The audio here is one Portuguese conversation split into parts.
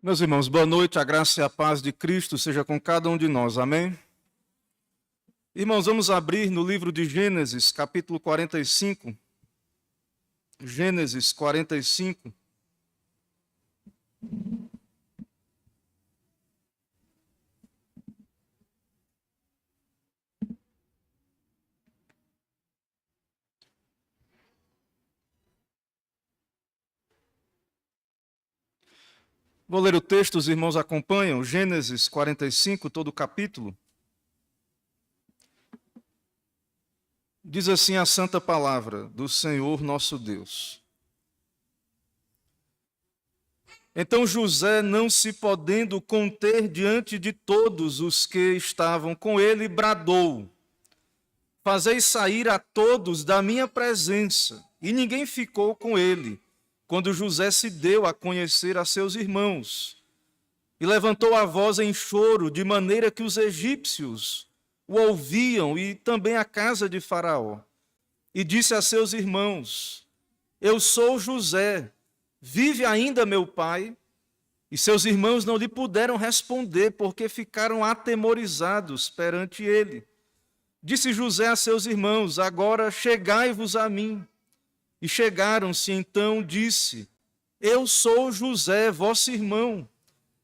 Meus irmãos, boa noite, a graça e a paz de Cristo seja com cada um de nós, amém? Irmãos, vamos abrir no livro de Gênesis, capítulo 45. Gênesis 45. Vou ler o texto, os irmãos acompanham, Gênesis 45, todo o capítulo. Diz assim a santa palavra do Senhor nosso Deus. Então José, não se podendo conter diante de todos os que estavam com ele, bradou: fazei sair a todos da minha presença. E ninguém ficou com ele, quando José se deu a conhecer a seus irmãos. E levantou a voz em choro, de maneira que os egípcios o ouviam, e também a casa de Faraó. E disse a seus irmãos: eu sou José, vive ainda meu pai? E seus irmãos não lhe puderam responder, porque ficaram atemorizados perante ele. Disse José a seus irmãos: agora chegai-vos a mim. E chegaram-se, então disse: eu sou José, vosso irmão,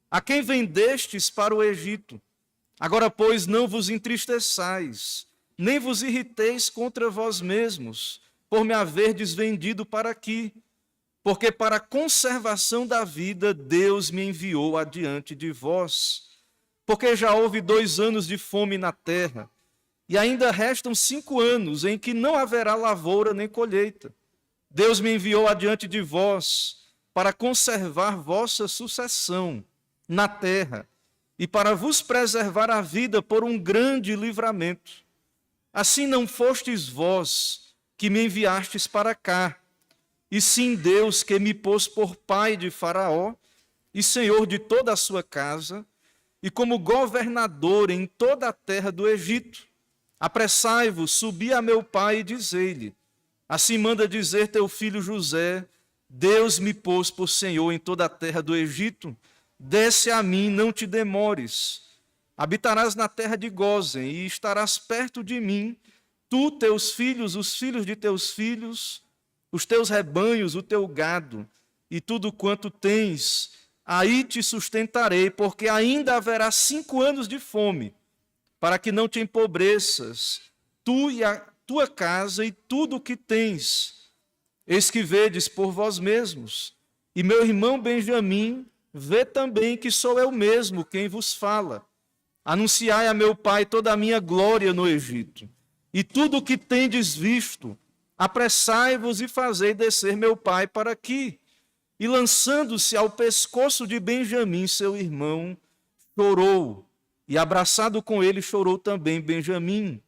a quem vendestes para o Egito. Agora, pois, não vos entristeçais, nem vos irriteis contra vós mesmos, por me haverdes vendido para aqui, porque para a conservação da vida Deus me enviou adiante de vós. Porque já houve 2 anos de fome na terra, e ainda restam 5 anos em que não haverá lavoura nem colheita. Deus me enviou adiante de vós para conservar vossa sucessão na terra e para vos preservar a vida por um grande livramento. Assim não fostes vós que me enviastes para cá, e sim Deus que me pôs por pai de Faraó e senhor de toda a sua casa, e como governador em toda a terra do Egito. Apressai-vos, subi a meu pai e dizei-lhe: assim manda dizer teu filho José: Deus me pôs por senhor em toda a terra do Egito. Desce a mim, não te demores. Habitarás na terra de Gósen e estarás perto de mim, tu, teus filhos, os filhos de teus filhos, os teus rebanhos, o teu gado e tudo quanto tens. Aí te sustentarei, porque ainda haverá 5 anos de fome, para que não te empobreças, tu e a tua casa e tudo o que tens. Eis que vedes por vós mesmos, e meu irmão Benjamim vê também que sou eu mesmo quem vos fala. Anunciai a meu pai toda a minha glória no Egito, e tudo o que tendes visto. Apressai-vos e fazei descer meu pai para aqui. E lançando-se ao pescoço de Benjamim, seu irmão, chorou, e abraçado com ele chorou também Benjamim.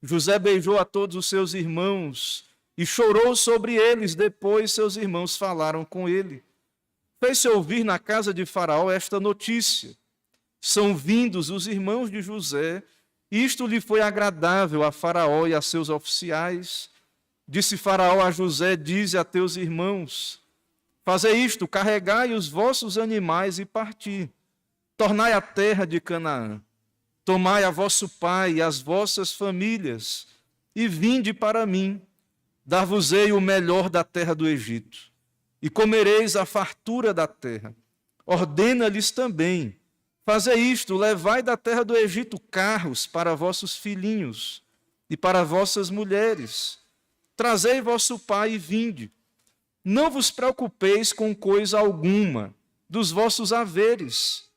José beijou a todos os seus irmãos e chorou sobre eles. Depois seus irmãos falaram com ele. Fez-se ouvir na casa de Faraó esta notícia: são vindos os irmãos de José. Isto lhe foi agradável a Faraó e a seus oficiais. Disse Faraó a José: dize a teus irmãos: fazei isto, carregai os vossos animais e parti. Tornai a terra de Canaã. Tomai a vosso pai e as vossas famílias, e vinde para mim. Dar-vos-ei o melhor da terra do Egito, e comereis a fartura da terra. Ordena-lhes também: fazei isto, levai da terra do Egito carros para vossos filhinhos e para vossas mulheres. Trazei vosso pai e vinde. Não vos preocupeis com coisa alguma dos vossos haveres,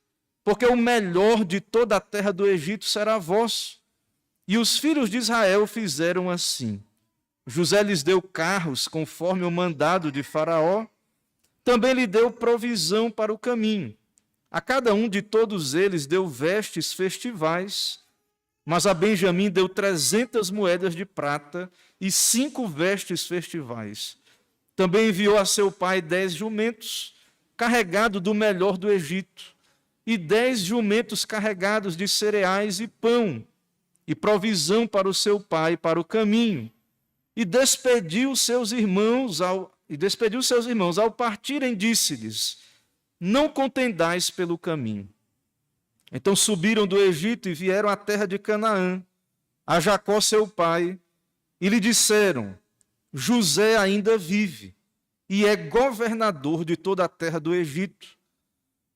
porque o melhor de toda a terra do Egito será vosso. E os filhos de Israel fizeram assim. José lhes deu carros conforme o mandado de Faraó. Também lhe deu provisão para o caminho. A cada um de todos eles deu vestes festivais, mas a Benjamim deu 300 moedas de prata e 5 vestes festivais. Também enviou a seu pai 10 jumentos, carregados do melhor do Egito, e 10 jumentos carregados de cereais e pão, e provisão para o seu pai para o caminho. E despediu seus irmãos ao partirem, disse-lhes: não contendais pelo caminho. Então subiram do Egito e vieram à terra de Canaã, a Jacó seu pai, e lhe disseram: José ainda vive, e é governador de toda a terra do Egito.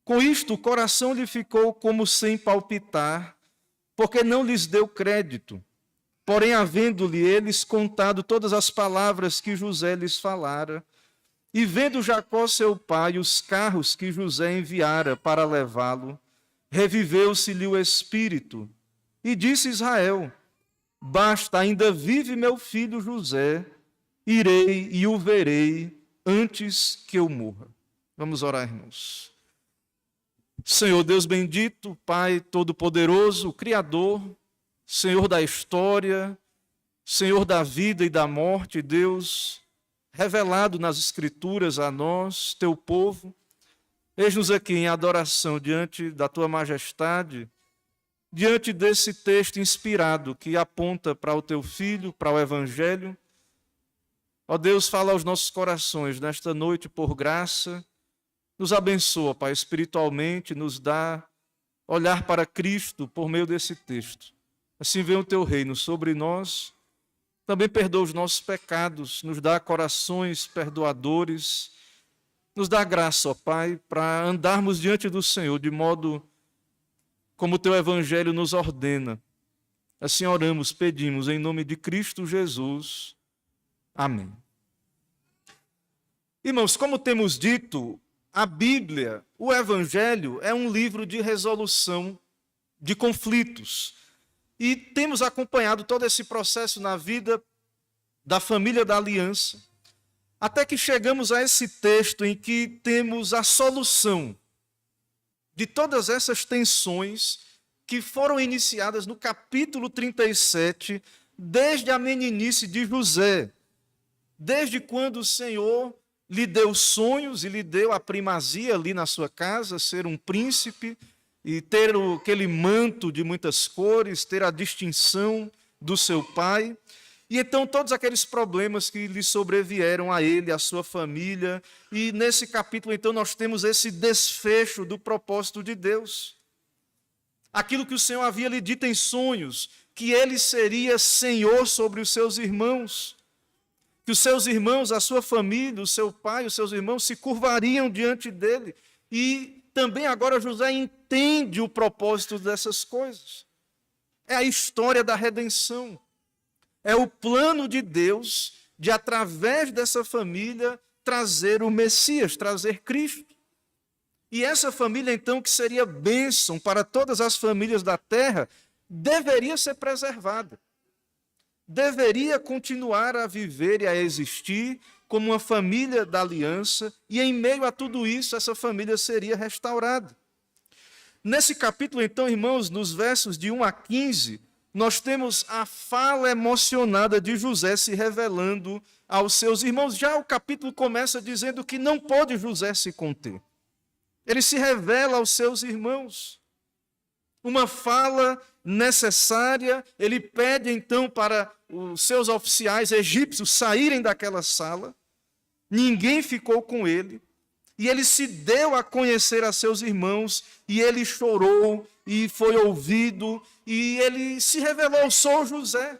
Com isto, o coração lhe ficou como sem palpitar, porque não lhes deu crédito. Porém, havendo-lhe eles contado todas as palavras que José lhes falara, e vendo Jacó seu pai os carros que José enviara para levá-lo, reviveu-se-lhe o espírito, e disse Israel: Basta, ainda vive meu filho José, irei e o verei antes que eu morra. Vamos orar, irmãos. Senhor Deus bendito, Pai Todo-Poderoso, Criador, Senhor da história, Senhor da vida e da morte, Deus, revelado nas Escrituras a nós, teu povo, eis-nos aqui em adoração diante da tua majestade, diante desse texto inspirado que aponta para o teu Filho, para o Evangelho. Ó Deus, fala aos nossos corações nesta noite por graça, nos abençoa, Pai, espiritualmente, nos dá olhar para Cristo por meio desse texto. Assim vem o teu reino sobre nós, também perdoa os nossos pecados, nos dá corações perdoadores, nos dá graça, ó Pai, para andarmos diante do Senhor de modo como o teu Evangelho nos ordena. Assim oramos, pedimos, em nome de Cristo Jesus. Amém. Irmãos, como temos dito, a Bíblia, o Evangelho, é um livro de resolução de conflitos. E temos acompanhado todo esse processo na vida da família da aliança, até que chegamos a esse texto em que temos a solução de todas essas tensões que foram iniciadas no capítulo 37, desde a meninice de José, desde quando o Senhor lhe deu sonhos e lhe deu a primazia ali na sua casa, ser um príncipe e ter aquele manto de muitas cores, ter a distinção do seu pai. E então todos aqueles problemas que lhe sobrevieram a ele, a sua família. E nesse capítulo, então, nós temos esse desfecho do propósito de Deus. Aquilo que o Senhor havia lhe dito em sonhos, que ele seria senhor sobre os seus irmãos, que os seus irmãos, a sua família, o seu pai, os seus irmãos se curvariam diante dele. E também agora José entende o propósito dessas coisas. É a história da redenção. É o plano de Deus de, através dessa família, trazer o Messias, trazer Cristo. E essa família, então, que seria bênção para todas as famílias da terra, deveria ser preservada. Deveria continuar a viver e a existir como uma família da aliança, e em meio a tudo isso, essa família seria restaurada. Nesse capítulo, então, irmãos, nos versos de 1 a 15, nós temos a fala emocionada de José se revelando aos seus irmãos. Já o capítulo começa dizendo que não pôde José se conter. Ele se revela aos seus irmãos. Uma fala necessária, ele pede então para os seus oficiais egípcios saírem daquela sala. Ninguém ficou com ele. E ele se deu a conhecer a seus irmãos, e ele chorou, e foi ouvido, e ele se revelou: sou José.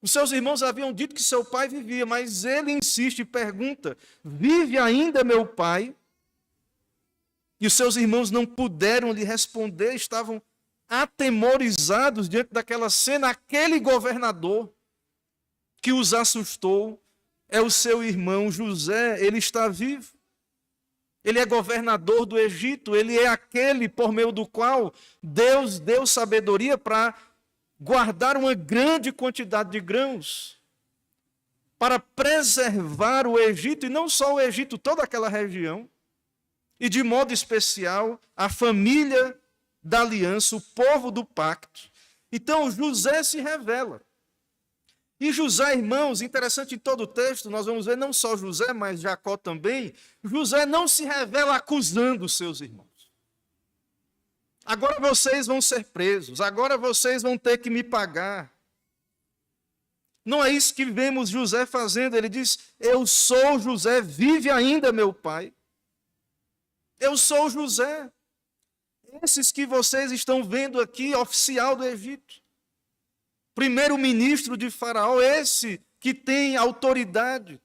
Os seus irmãos haviam dito que seu pai vivia, mas ele insiste e pergunta: vive ainda meu pai? E os seus irmãos não puderam lhe responder, estavam atemorizados diante daquela cena. Aquele governador que os assustou é o seu irmão José, ele está vivo. Ele é governador do Egito, ele é aquele por meio do qual Deus deu sabedoria para guardar uma grande quantidade de grãos, para preservar o Egito, e não só o Egito, toda aquela região, e de modo especial a família da aliança, o povo do pacto. Então José se revela. E José, irmãos, interessante, em todo o texto, nós vamos ver não só José, mas Jacó também. José não se revela acusando os seus irmãos. Agora vocês vão ser presos, agora vocês vão ter que me pagar. Não é isso que vemos José fazendo. Ele diz: eu sou José, vive ainda meu pai. Eu sou José. Esses que vocês estão vendo aqui, oficial do Egito. Primeiro-ministro de Faraó, esse que tem autoridade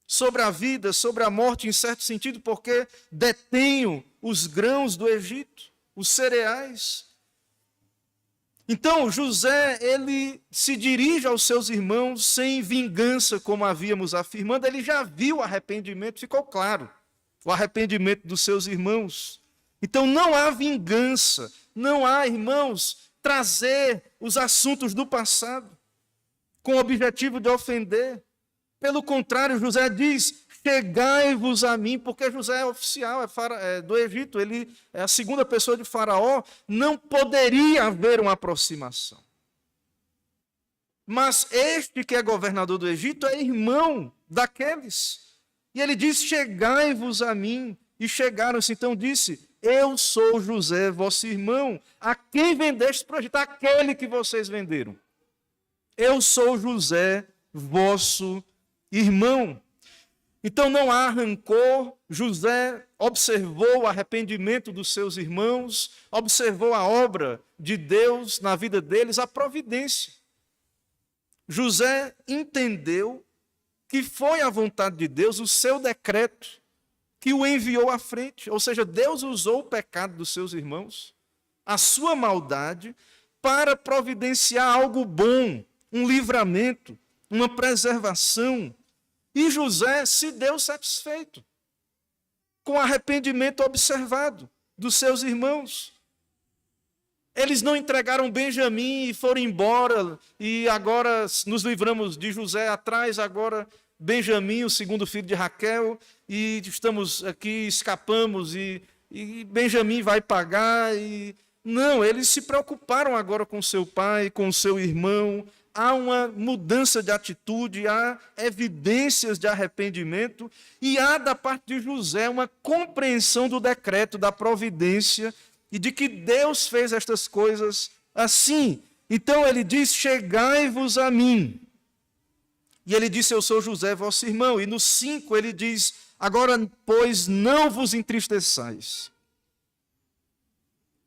sobre a vida, sobre a morte, em certo sentido, porque detenho os grãos do Egito, os cereais. Então, José, ele se dirige aos seus irmãos sem vingança, como havíamos afirmando. Ele já viu o arrependimento, ficou claro, o arrependimento dos seus irmãos. Então, não há vingança, não há, irmãos, trazer os assuntos do passado com o objetivo de ofender. Pelo contrário, José diz: chegai-vos a mim, porque José é oficial, é do Egito, ele é a segunda pessoa de Faraó, não poderia haver uma aproximação. Mas este que é governador do Egito é irmão daqueles. E ele diz: chegai-vos a mim. E chegaram-se, então disse: eu sou José, vosso irmão, a quem vendeste para o Egito, aquele que vocês venderam. Eu sou José, vosso irmão. Então não há rancor. José observou o arrependimento dos seus irmãos, observou a obra de Deus na vida deles, a providência. José entendeu que foi a vontade de Deus, o seu decreto, que o enviou à frente. Ou seja, Deus usou o pecado dos seus irmãos, a sua maldade, para providenciar algo bom, um livramento, uma preservação. E José se deu satisfeito com o arrependimento observado dos seus irmãos. Eles não entregaram Benjamim e foram embora, e agora nos livramos de José atrás, agora Benjamim, o segundo filho de Raquel, e estamos aqui, escapamos, e Benjamim vai pagar. Não, eles se preocuparam agora com seu pai, com seu irmão. Há uma mudança de atitude, há evidências de arrependimento, e há da parte de José uma compreensão do decreto, da providência, e de que Deus fez estas coisas assim. Então ele diz: chegai-vos a mim. E ele disse: eu sou José, vosso irmão. E no 5 ele diz: agora, pois, não vos entristeçais.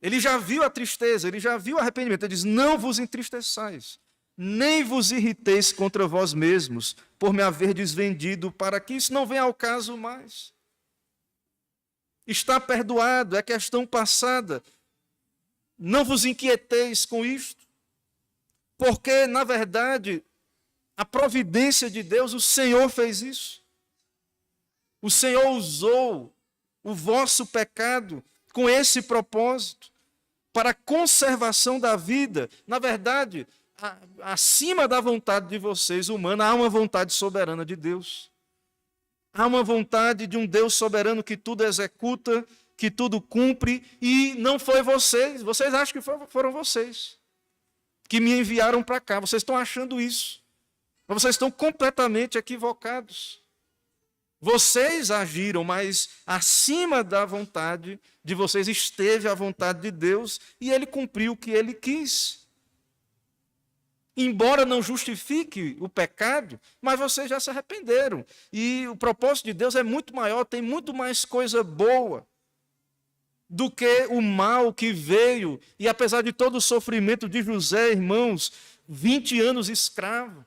Ele já viu a tristeza, ele já viu o arrependimento. Ele diz: não vos entristeçais, nem vos irriteis contra vós mesmos, por me haverdes vendido, para que isso não venha ao caso mais. Está perdoado, é questão passada. Não vos inquieteis com isto, porque, na verdade, a providência de Deus, o Senhor fez isso. O Senhor usou o vosso pecado com esse propósito, para a conservação da vida. Na verdade, acima da vontade de vocês, humana, há uma vontade soberana de Deus. Há uma vontade de um Deus soberano que tudo executa, que tudo cumpre, e não foi vocês. Vocês acham que foram vocês que me enviaram para cá. Vocês estão achando isso. Mas vocês estão completamente equivocados. Vocês agiram, mas acima da vontade de vocês esteve a vontade de Deus, e Ele cumpriu o que Ele quis. Embora não justifique o pecado, mas vocês já se arrependeram. E o propósito de Deus é muito maior, tem muito mais coisa boa do que o mal que veio. E apesar de todo o sofrimento de José, irmãos, 20 anos escravo,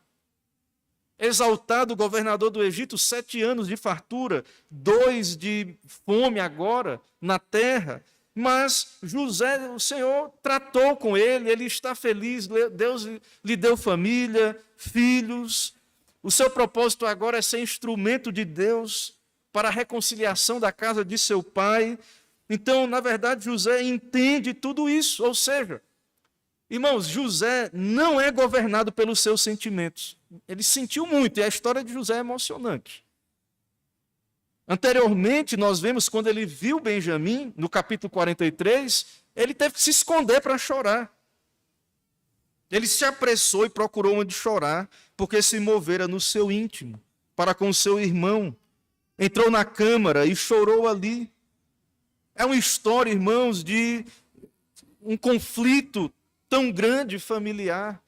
exaltado governador do Egito, 7 anos de fartura, 2 de fome agora na terra. Mas José, o Senhor tratou com ele, ele está feliz, Deus lhe deu família, filhos. O seu propósito agora é ser instrumento de Deus para a reconciliação da casa de seu pai. Então, na verdade, José entende tudo isso. Ou seja, irmãos, José não é governado pelos seus sentimentos. Ele sentiu muito, e a história de José é emocionante. Anteriormente, nós vemos quando ele viu Benjamim, no capítulo 43, ele teve que se esconder para chorar. Ele se apressou e procurou onde chorar, porque se movera no seu íntimo, para com seu irmão. Entrou na câmara e chorou ali. É uma história, irmãos, de um conflito tão grande familiar.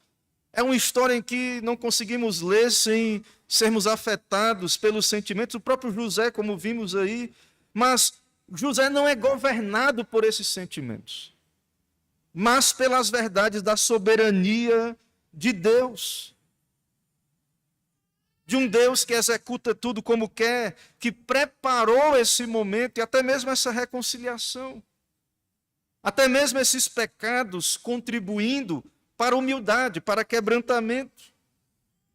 É uma história em que não conseguimos ler sem sermos afetados pelos sentimentos. O próprio José, como vimos aí. Mas José não é governado por esses sentimentos, mas pelas verdades da soberania de Deus. De um Deus que executa tudo como quer, que preparou esse momento e até mesmo essa reconciliação. Até mesmo esses pecados contribuindo para a humildade, para quebrantamento.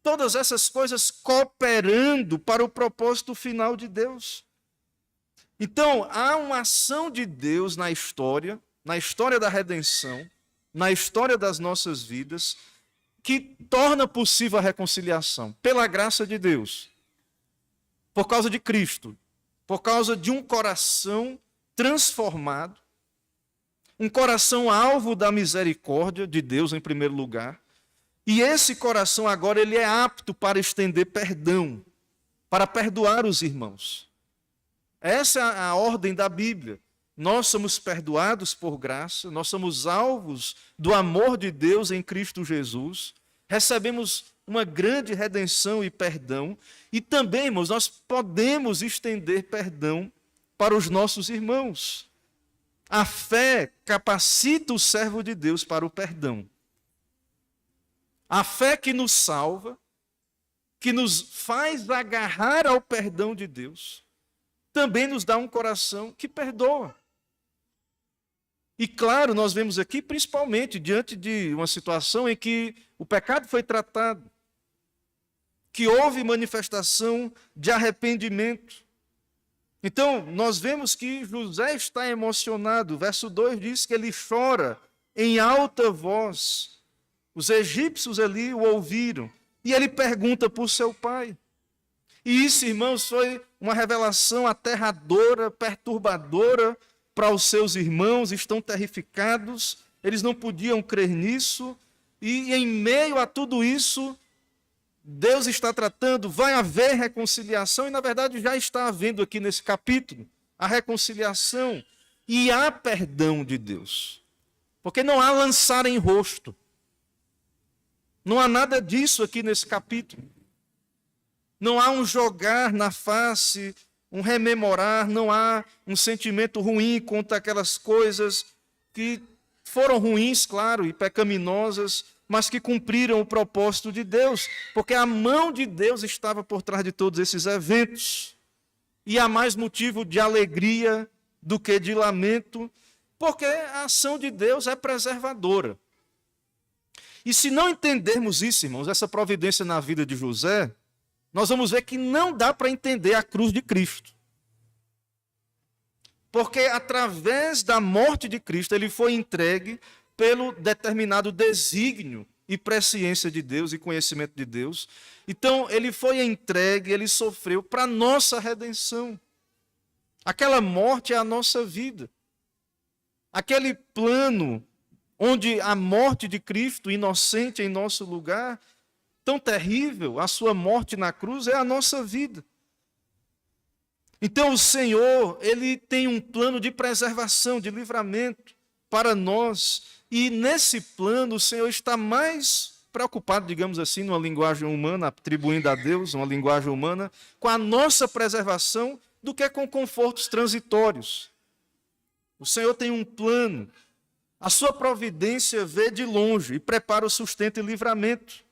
Todas essas coisas cooperando para o propósito final de Deus. Então, há uma ação de Deus na história da redenção, na história das nossas vidas, que torna possível a reconciliação, pela graça de Deus, por causa de Cristo, por causa de um coração transformado, um coração alvo da misericórdia de Deus em primeiro lugar, e esse coração agora ele é apto para estender perdão, para perdoar os irmãos. Essa é a ordem da Bíblia. Nós somos perdoados por graça, nós somos alvos do amor de Deus em Cristo Jesus, recebemos uma grande redenção e perdão, e também, irmãos, nós podemos estender perdão para os nossos irmãos. A fé capacita o servo de Deus para o perdão. A fé que nos salva, que nos faz agarrar ao perdão de Deus, também nos dá um coração que perdoa. E claro, nós vemos aqui, principalmente, diante de uma situação em que o pecado foi tratado, que houve manifestação de arrependimento. Então, nós vemos que José está emocionado. Verso 2 diz que ele chora em alta voz. Os egípcios ali o ouviram. E ele pergunta por seu pai. E isso, irmãos, foi uma revelação aterradora, perturbadora para os seus irmãos, estão terrificados, eles não podiam crer nisso, e em meio a tudo isso, Deus está tratando, vai haver reconciliação, e na verdade já está havendo aqui nesse capítulo, a reconciliação, e há perdão de Deus, porque não há lançar em rosto, não há nada disso aqui nesse capítulo. Não há um jogar na face, um rememorar, não há um sentimento ruim contra aquelas coisas que foram ruins, claro, e pecaminosas, mas que cumpriram o propósito de Deus, porque a mão de Deus estava por trás de todos esses eventos. E há mais motivo de alegria do que de lamento, porque a ação de Deus é preservadora. E se não entendermos isso, irmãos, essa providência na vida de José, nós vamos ver que não dá para entender a cruz de Cristo. Porque através da morte de Cristo, ele foi entregue pelo determinado desígnio e presciência de Deus e conhecimento de Deus. Então, ele foi entregue, ele sofreu para a nossa redenção. Aquela morte é a nossa vida. Aquele plano onde a morte de Cristo, inocente em nosso lugar, tão terrível, a sua morte na cruz é a nossa vida. Então o Senhor, ele tem um plano de preservação, de livramento para nós, e nesse plano o Senhor está mais preocupado, digamos assim, numa linguagem humana, atribuindo a Deus uma linguagem humana, com a nossa preservação do que com confortos transitórios. O Senhor tem um plano, a sua providência vê de longe e prepara o sustento e livramento.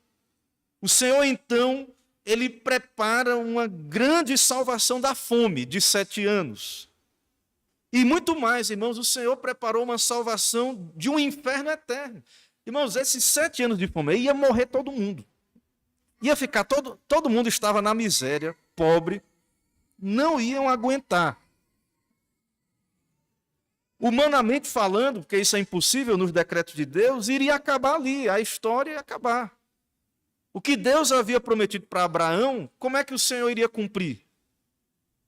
O Senhor, então, ele prepara uma grande salvação da fome de 7 anos. E muito mais, irmãos, o Senhor preparou uma salvação de um inferno eterno. Irmãos, esses 7 anos de fome, ia morrer todo mundo. Ia ficar, todo mundo estava na miséria, pobre, não iam aguentar. Humanamente falando, porque isso é impossível nos decretos de Deus, iria acabar ali, a história ia acabar. O que Deus havia prometido para Abraão, como é que o Senhor iria cumprir?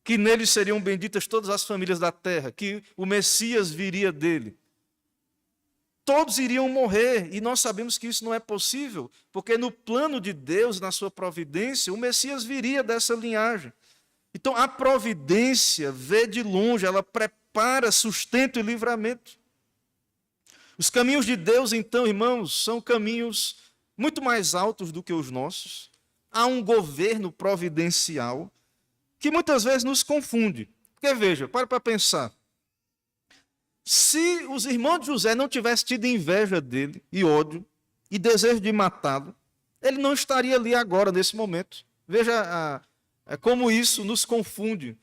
Que nele seriam benditas todas as famílias da terra, que o Messias viria dele. Todos iriam morrer, e nós sabemos que isso não é possível, porque no plano de Deus, na sua providência, o Messias viria dessa linhagem. Então a providência vê de longe, ela prepara sustento e livramento. Os caminhos de Deus, então, irmãos, são caminhos muito mais altos do que os nossos. Há um governo providencial que muitas vezes nos confunde. Porque veja, para pensar. Se os irmãos de José não tivessem tido inveja dele, e ódio, e desejo de matá-lo, ele não estaria ali agora, nesse momento. Veja como isso nos confunde.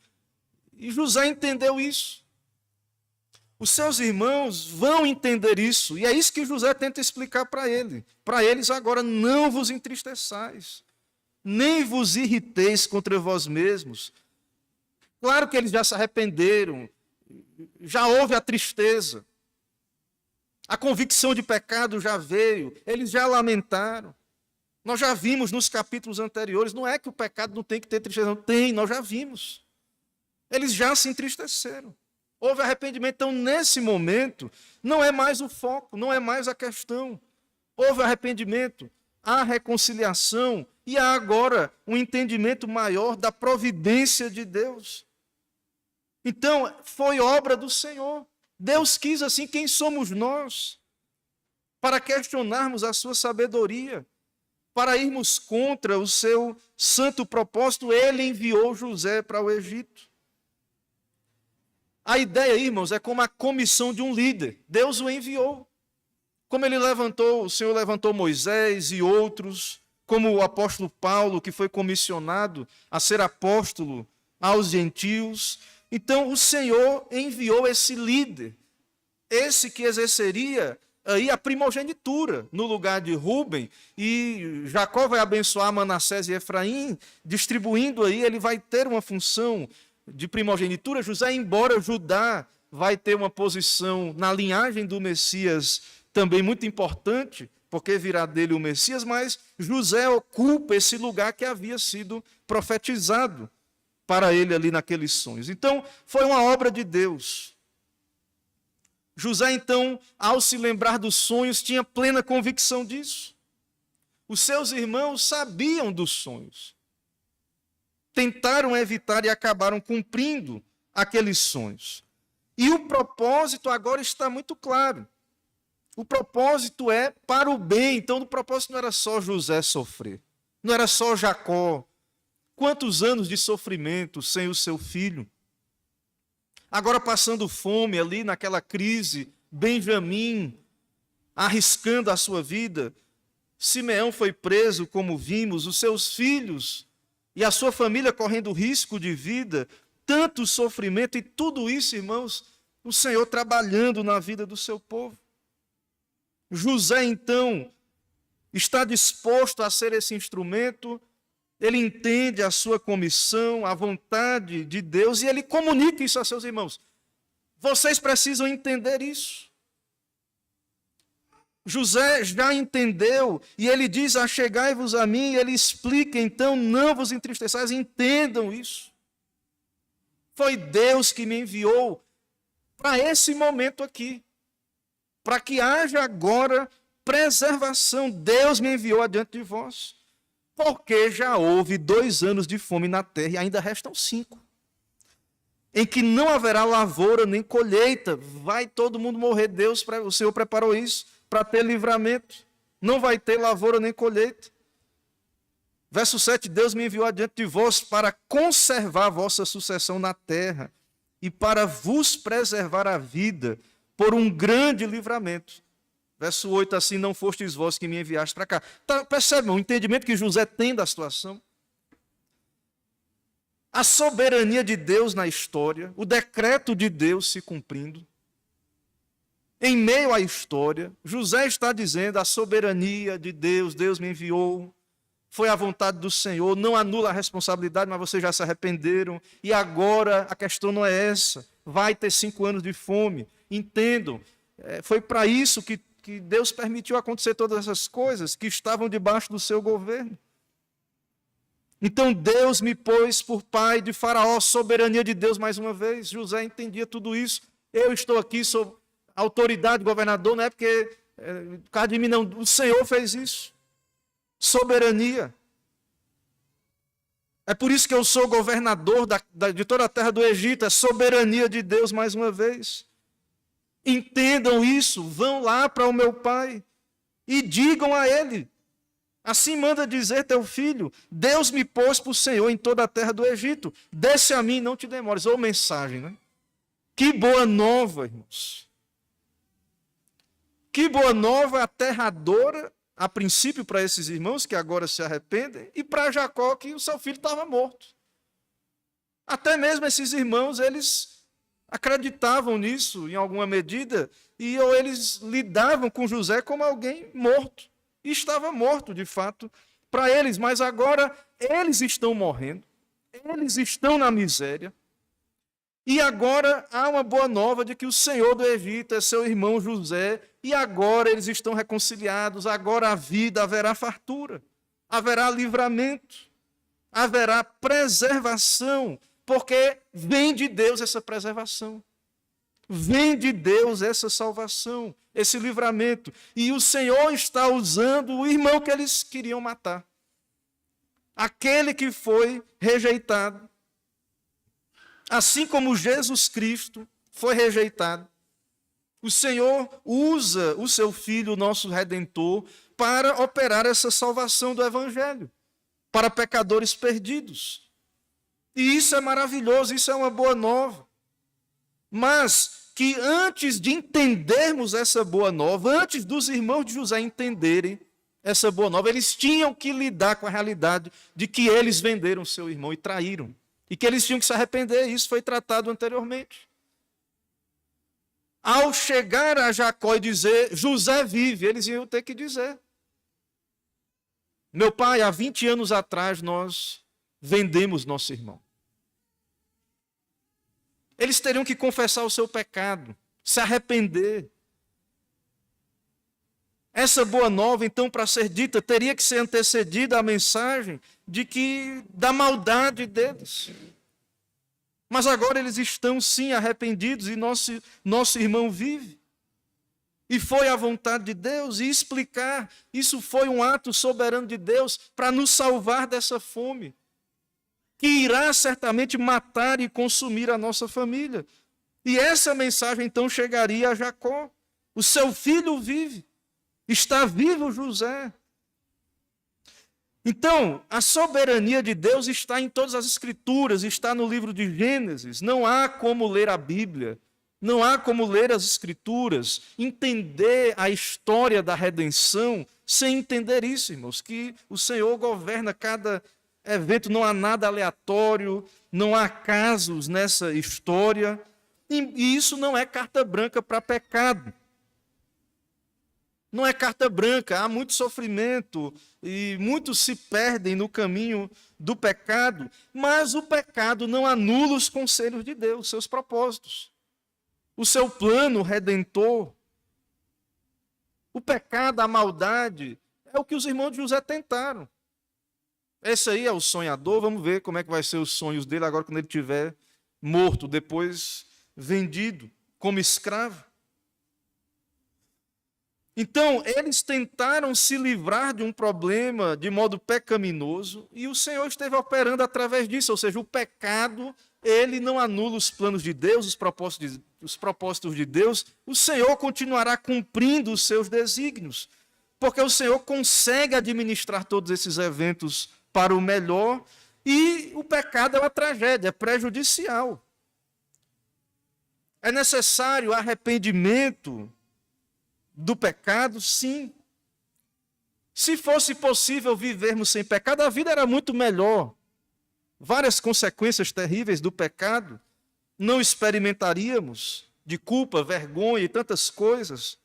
E José entendeu isso. Os seus irmãos vão entender isso, e é isso que José tenta explicar para ele. Para eles agora, não vos entristeçais, nem vos irriteis contra vós mesmos. Claro que eles já se arrependeram, já houve a tristeza, a convicção de pecado já veio, eles já lamentaram. Nós já vimos nos capítulos anteriores, não é que o pecado não tem que ter tristeza, não tem, nós já vimos. Eles já se entristeceram. Houve arrependimento. Então, nesse momento, não é mais o foco, não é mais a questão. Houve arrependimento, há reconciliação e há agora um entendimento maior da providência de Deus. Então, foi obra do Senhor. Deus quis assim. Quem somos nós para questionarmos a sua sabedoria? Para irmos contra o seu santo propósito, ele enviou José para o Egito. A ideia, irmãos, é como a comissão de um líder. Deus o enviou. Como ele levantou, o Senhor levantou Moisés e outros, como o apóstolo Paulo, que foi comissionado a ser apóstolo aos gentios. Então, o Senhor enviou esse líder, esse que exerceria aí a primogenitura no lugar de Rúben, e Jacó vai abençoar Manassés e Efraim, distribuindo aí, ele vai ter uma função de primogenitura. José, embora Judá vai ter uma posição na linhagem do Messias também muito importante, porque virá dele o Messias, mas José ocupa esse lugar que havia sido profetizado para ele ali naqueles sonhos. Então, foi uma obra de Deus. José, então, ao se lembrar dos sonhos, tinha plena convicção disso. Os seus irmãos sabiam dos sonhos. Tentaram evitar e acabaram cumprindo aqueles sonhos. E o propósito agora está muito claro. O propósito é para o bem. Então, o propósito não era só José sofrer. Não era só Jacó. Quantos anos de sofrimento sem o seu filho? Agora passando fome ali naquela crise, Benjamim arriscando a sua vida, Simeão foi preso, como vimos, os seus filhos e a sua família correndo risco de vida, tanto sofrimento e tudo isso, irmãos, o Senhor trabalhando na vida do seu povo. José, então, está disposto a ser esse instrumento. Ele entende a sua comissão, a vontade de Deus, e ele comunica isso a seus irmãos. Vocês precisam entender isso. José já entendeu, e ele diz: achegai-vos a mim, e ele explica, então, não vos entristeçais, entendam isso. Foi Deus que me enviou para esse momento aqui, para que haja agora preservação. Deus me enviou adiante de vós. Porque já houve 2 anos de fome na terra e ainda restam 5. Em que não haverá lavoura nem colheita. Vai todo mundo morrer. O Senhor preparou isso para ter livramento. Não vai ter lavoura nem colheita. Verso 7, Deus me enviou adiante de vós para conservar a vossa sucessão na terra e para vos preservar a vida por um grande livramento. Verso 8, assim não fostes vós que me enviaste para cá. Tá, percebe o entendimento que José tem da situação? A soberania de Deus na história, o decreto de Deus se cumprindo. Em meio à história, José está dizendo: a soberania de Deus, Deus me enviou, foi a vontade do Senhor, não anula a responsabilidade, mas vocês já se arrependeram, e agora a questão não é essa, vai ter 5 anos de fome. Entendam, foi para isso que Deus permitiu acontecer todas essas coisas que estavam debaixo do seu governo. Então Deus me pôs por pai de Faraó, soberania de Deus mais uma vez. José entendia tudo isso. Eu estou aqui, sou autoridade, governador, não é porque por causa de mim, não. O Senhor fez isso. Soberania. É por isso que eu sou governador de toda a terra do Egito. É soberania de Deus mais uma vez. Entendam isso, vão lá para o meu pai e digam a ele: assim manda dizer teu filho, Deus me pôs por Senhor em toda a terra do Egito, desce a mim, não te demores. Ou mensagem, né? Que boa nova, irmãos. Que boa nova aterradora, a princípio para esses irmãos que agora se arrependem, e para Jacó que o seu filho estava morto. Até mesmo esses irmãos, eles acreditavam nisso em alguma medida, ou eles lidavam com José como alguém morto. E estava morto, de fato, para eles, mas agora eles estão morrendo, eles estão na miséria, e agora há uma boa nova de que o Senhor do Egito é seu irmão José, e agora eles estão reconciliados, agora a vida, haverá fartura, haverá livramento, haverá preservação, porque vem de Deus essa preservação, vem de Deus essa salvação, esse livramento, e o Senhor está usando o irmão que eles queriam matar, aquele que foi rejeitado, assim como Jesus Cristo foi rejeitado. O Senhor usa o seu Filho, o nosso Redentor, para operar essa salvação do Evangelho, para pecadores perdidos. E isso é maravilhoso, isso é uma boa nova. Mas que antes de entendermos essa boa nova, antes dos irmãos de José entenderem essa boa nova, eles tinham que lidar com a realidade de que eles venderam seu irmão e traíram. E que eles tinham que se arrepender, isso foi tratado anteriormente. Ao chegar a Jacó e dizer, José vive, eles iam ter que dizer, meu pai, há 20 anos atrás nós vendemos nosso irmão. Eles teriam que confessar o seu pecado, se arrepender. Essa boa nova, então, para ser dita, teria que ser antecedida a mensagem da maldade deles. Mas agora eles estão, sim, arrependidos e nosso irmão vive. E foi a vontade de Deus, e explicar, isso foi um ato soberano de Deus para nos salvar dessa fome, que irá certamente matar e consumir a nossa família. E essa mensagem então chegaria a Jacó. O seu filho vive, está vivo José. Então, a soberania de Deus está em todas as Escrituras, está no livro de Gênesis. Não há como ler a Bíblia, não há como ler as Escrituras, entender a história da redenção, sem entender isso, irmãos, que o Senhor governa cada evento, não há nada aleatório, não há casos nessa história, e isso não é carta branca para pecado. Não é carta branca, há muito sofrimento e muitos se perdem no caminho do pecado, mas o pecado não anula os conselhos de Deus, seus propósitos, o seu plano redentor. O pecado, a maldade, é o que os irmãos de José tentaram. Esse aí é o sonhador, vamos ver como é que vai ser os sonhos dele agora quando ele estiver morto, depois vendido como escravo. Então, eles tentaram se livrar de um problema de modo pecaminoso e o Senhor esteve operando através disso, ou seja, o pecado, ele não anula os planos de Deus, os propósitos de Deus, o Senhor continuará cumprindo os seus desígnios, porque o Senhor consegue administrar todos esses eventos para o melhor e o pecado é uma tragédia, é prejudicial. É necessário arrependimento do pecado, sim. Se fosse possível vivermos sem pecado, a vida era muito melhor. Várias consequências terríveis do pecado não experimentaríamos, de culpa, vergonha e tantas coisas.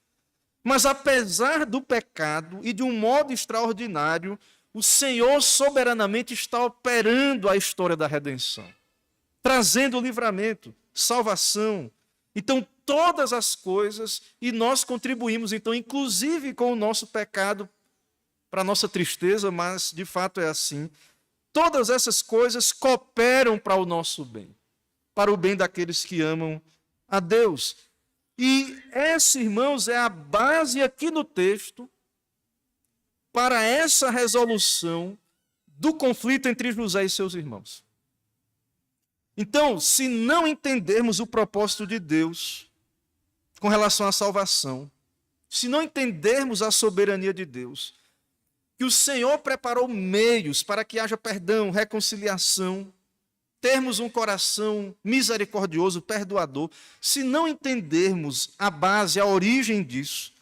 Mas apesar do pecado e de um modo extraordinário, o Senhor soberanamente está operando a história da redenção, trazendo livramento, salvação. Então, todas as coisas, e nós contribuímos, então, inclusive com o nosso pecado, para a nossa tristeza, mas de fato é assim. Todas essas coisas cooperam para o nosso bem, para o bem daqueles que amam a Deus. E essa, irmãos, é a base aqui no texto para essa resolução do conflito entre José e seus irmãos. Então, se não entendermos o propósito de Deus com relação à salvação, se não entendermos a soberania de Deus, que o Senhor preparou meios para que haja perdão, reconciliação, termos um coração misericordioso, perdoador, se não entendermos a base, a origem disso,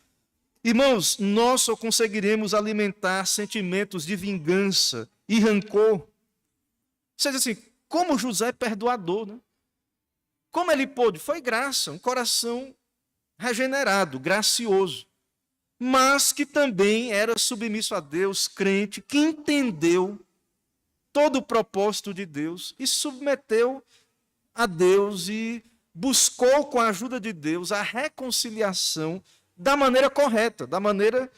Irmãos, nós só conseguiremos alimentar sentimentos de vingança e rancor. Você diz assim, como José é perdoador, né? Como ele pôde? Foi graça, um coração regenerado, gracioso, mas que também era submisso a Deus, crente, que entendeu todo o propósito de Deus e submeteu a Deus e buscou com a ajuda de Deus a reconciliação da maneira correta, da maneira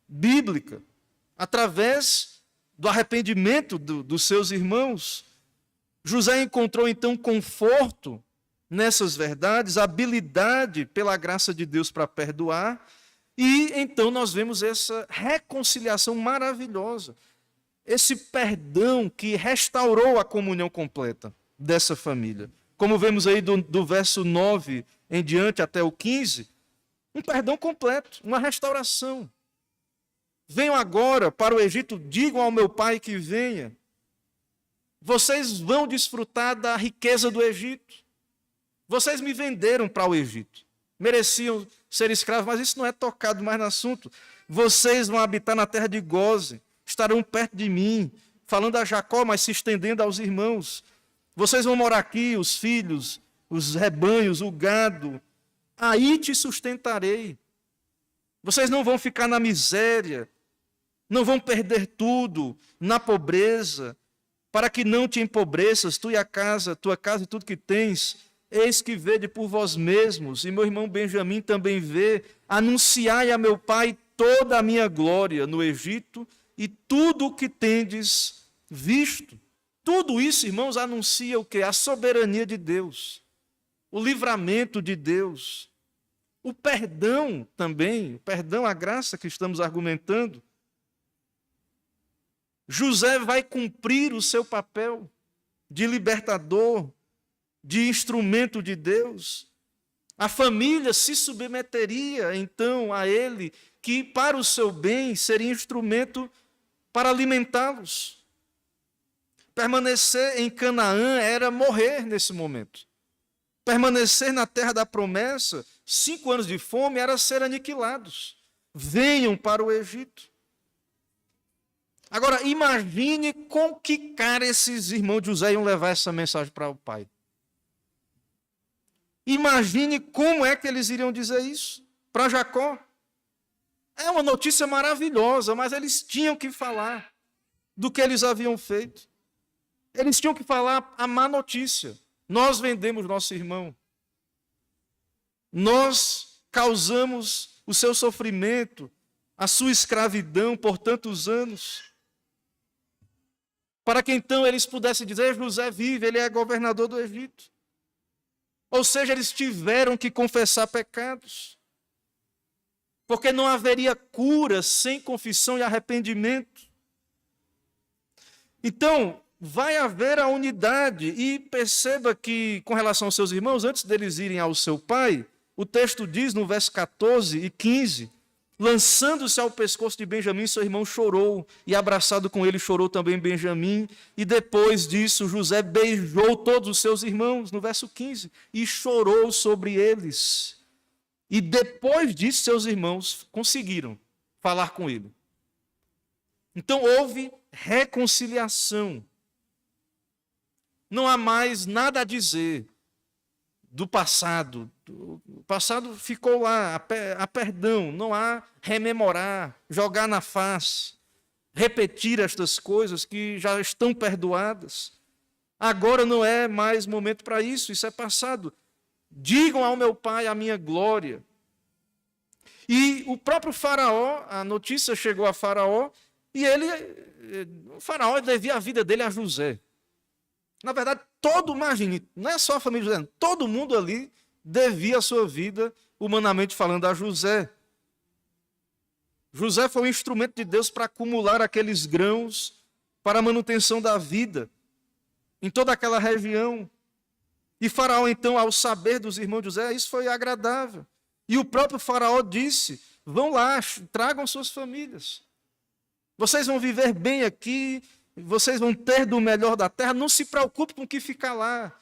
bíblica, através do arrependimento dos seus irmãos. José encontrou então conforto nessas verdades, habilidade pela graça de Deus para perdoar, e então nós vemos essa reconciliação maravilhosa, esse perdão que restaurou a comunhão completa dessa família. Como vemos aí do verso 9 em diante até o 15, um perdão completo, uma restauração. Venham agora para o Egito, digam ao meu pai que venha. Vocês vão desfrutar da riqueza do Egito. Vocês me venderam para o Egito. Mereciam ser escravos, mas isso não é tocado mais no assunto. Vocês vão habitar na terra de Gósen, estarão perto de mim, falando a Jacó, mas se estendendo aos irmãos. Vocês vão morar aqui, os filhos, os rebanhos, o gado. Aí te sustentarei. Vocês não vão ficar na miséria, não vão perder tudo na pobreza, para que não te empobreças, tu e a casa, tua casa e tudo que tens. Eis que vede por vós mesmos, e meu irmão Benjamim também vê, anunciai a meu pai toda a minha glória no Egito e tudo o que tendes visto. Tudo isso, irmãos, anuncia o quê? A soberania de Deus, o livramento de Deus, o perdão também, o perdão, a graça que estamos argumentando. José vai cumprir o seu papel de libertador, de instrumento de Deus. A família se submeteria então a ele, que para o seu bem seria instrumento para alimentá-los. Permanecer em Canaã era morrer nesse momento. Permanecer na terra da promessa, 5 anos de fome, era ser aniquilados. Venham para o Egito. Agora, imagine com que cara esses irmãos de José iam levar essa mensagem para o pai. Imagine como é que eles iriam dizer isso para Jacó. É uma notícia maravilhosa, mas eles tinham que falar do que eles haviam feito. Eles tinham que falar a má notícia. Nós vendemos nosso irmão. Nós causamos o seu sofrimento, a sua escravidão por tantos anos. Para que então eles pudessem dizer, José vive, ele é governador do Egito. Ou seja, eles tiveram que confessar pecados. Porque não haveria cura sem confissão e arrependimento. Então, vai haver a unidade. E perceba que, com relação aos seus irmãos, antes deles irem ao seu pai, o texto diz no verso 14 e 15, lançando-se ao pescoço de Benjamim, seu irmão chorou, e abraçado com ele chorou também Benjamim, e depois disso José beijou todos os seus irmãos, no verso 15, e chorou sobre eles. E depois disso seus irmãos conseguiram falar com ele. Então houve reconciliação. Não há mais nada a dizer do passado. O passado ficou lá, há perdão, não há rememorar, jogar na face, repetir estas coisas que já estão perdoadas. Agora não é mais momento para isso, isso é passado. Digam ao meu pai a minha glória. E o próprio Faraó, a notícia chegou a Faraó, e o Faraó devia a vida dele a José. Na verdade, imagine, não é só a família de José, todo mundo ali devia a sua vida, humanamente falando, a José. José foi um instrumento de Deus para acumular aqueles grãos para a manutenção da vida em toda aquela região. E Faraó, então, ao saber dos irmãos de José, isso foi agradável. E o próprio Faraó disse, vão lá, tragam suas famílias. Vocês vão viver bem aqui, vocês vão ter do melhor da terra, não se preocupe com o que ficar lá.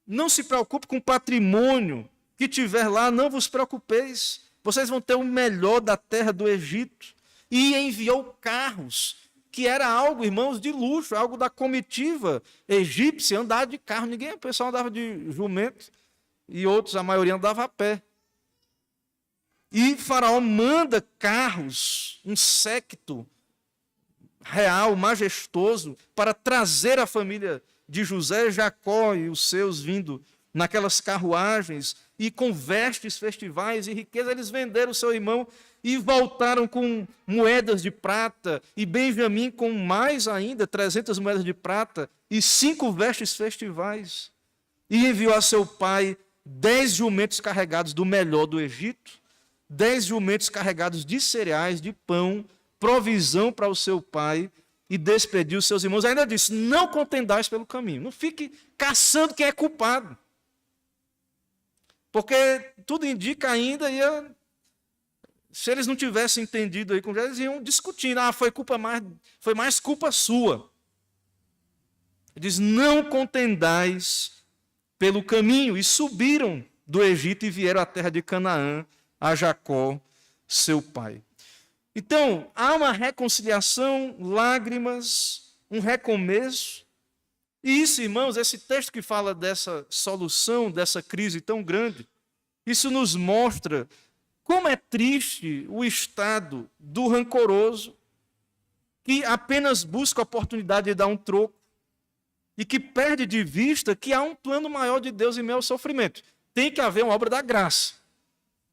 Não se preocupe com o patrimônio que tiver lá, não vos preocupeis. vocês vão ter o melhor da terra do Egito. E enviou carros, que era algo, irmãos, de luxo, algo da comitiva egípcia, andar de carro. O pessoal andava de jumento e outros, a maioria andava a pé. E Faraó manda carros, um séquito real, majestoso, para trazer a família de José, Jacó e os seus vindo naquelas carruagens e com vestes festivais e riqueza. Eles venderam o seu irmão e voltaram com moedas de prata, e Benjamim com mais ainda, 300 moedas de prata e 5 vestes festivais. E enviou a seu pai 10 jumentos carregados do melhor do Egito, 10 jumentos carregados de cereais, de pão, provisão para o seu pai, e despediu os seus irmãos. Ainda disse: não contendais pelo caminho, não fique caçando quem é culpado. Porque tudo indica ainda, se eles não tivessem entendido aí com Jesus, eles iam discutindo: foi mais culpa sua. Ele diz: não contendais pelo caminho. E subiram do Egito e vieram à terra de Canaã, a Jacó, seu pai. Então, há uma reconciliação, lágrimas, um recomeço. E isso, irmãos, esse texto que fala dessa solução, dessa crise tão grande, isso nos mostra como é triste o estado do rancoroso, que apenas busca a oportunidade de dar um troco e que perde de vista que há um plano maior de Deus em meio ao sofrimento. Tem que haver uma obra da graça.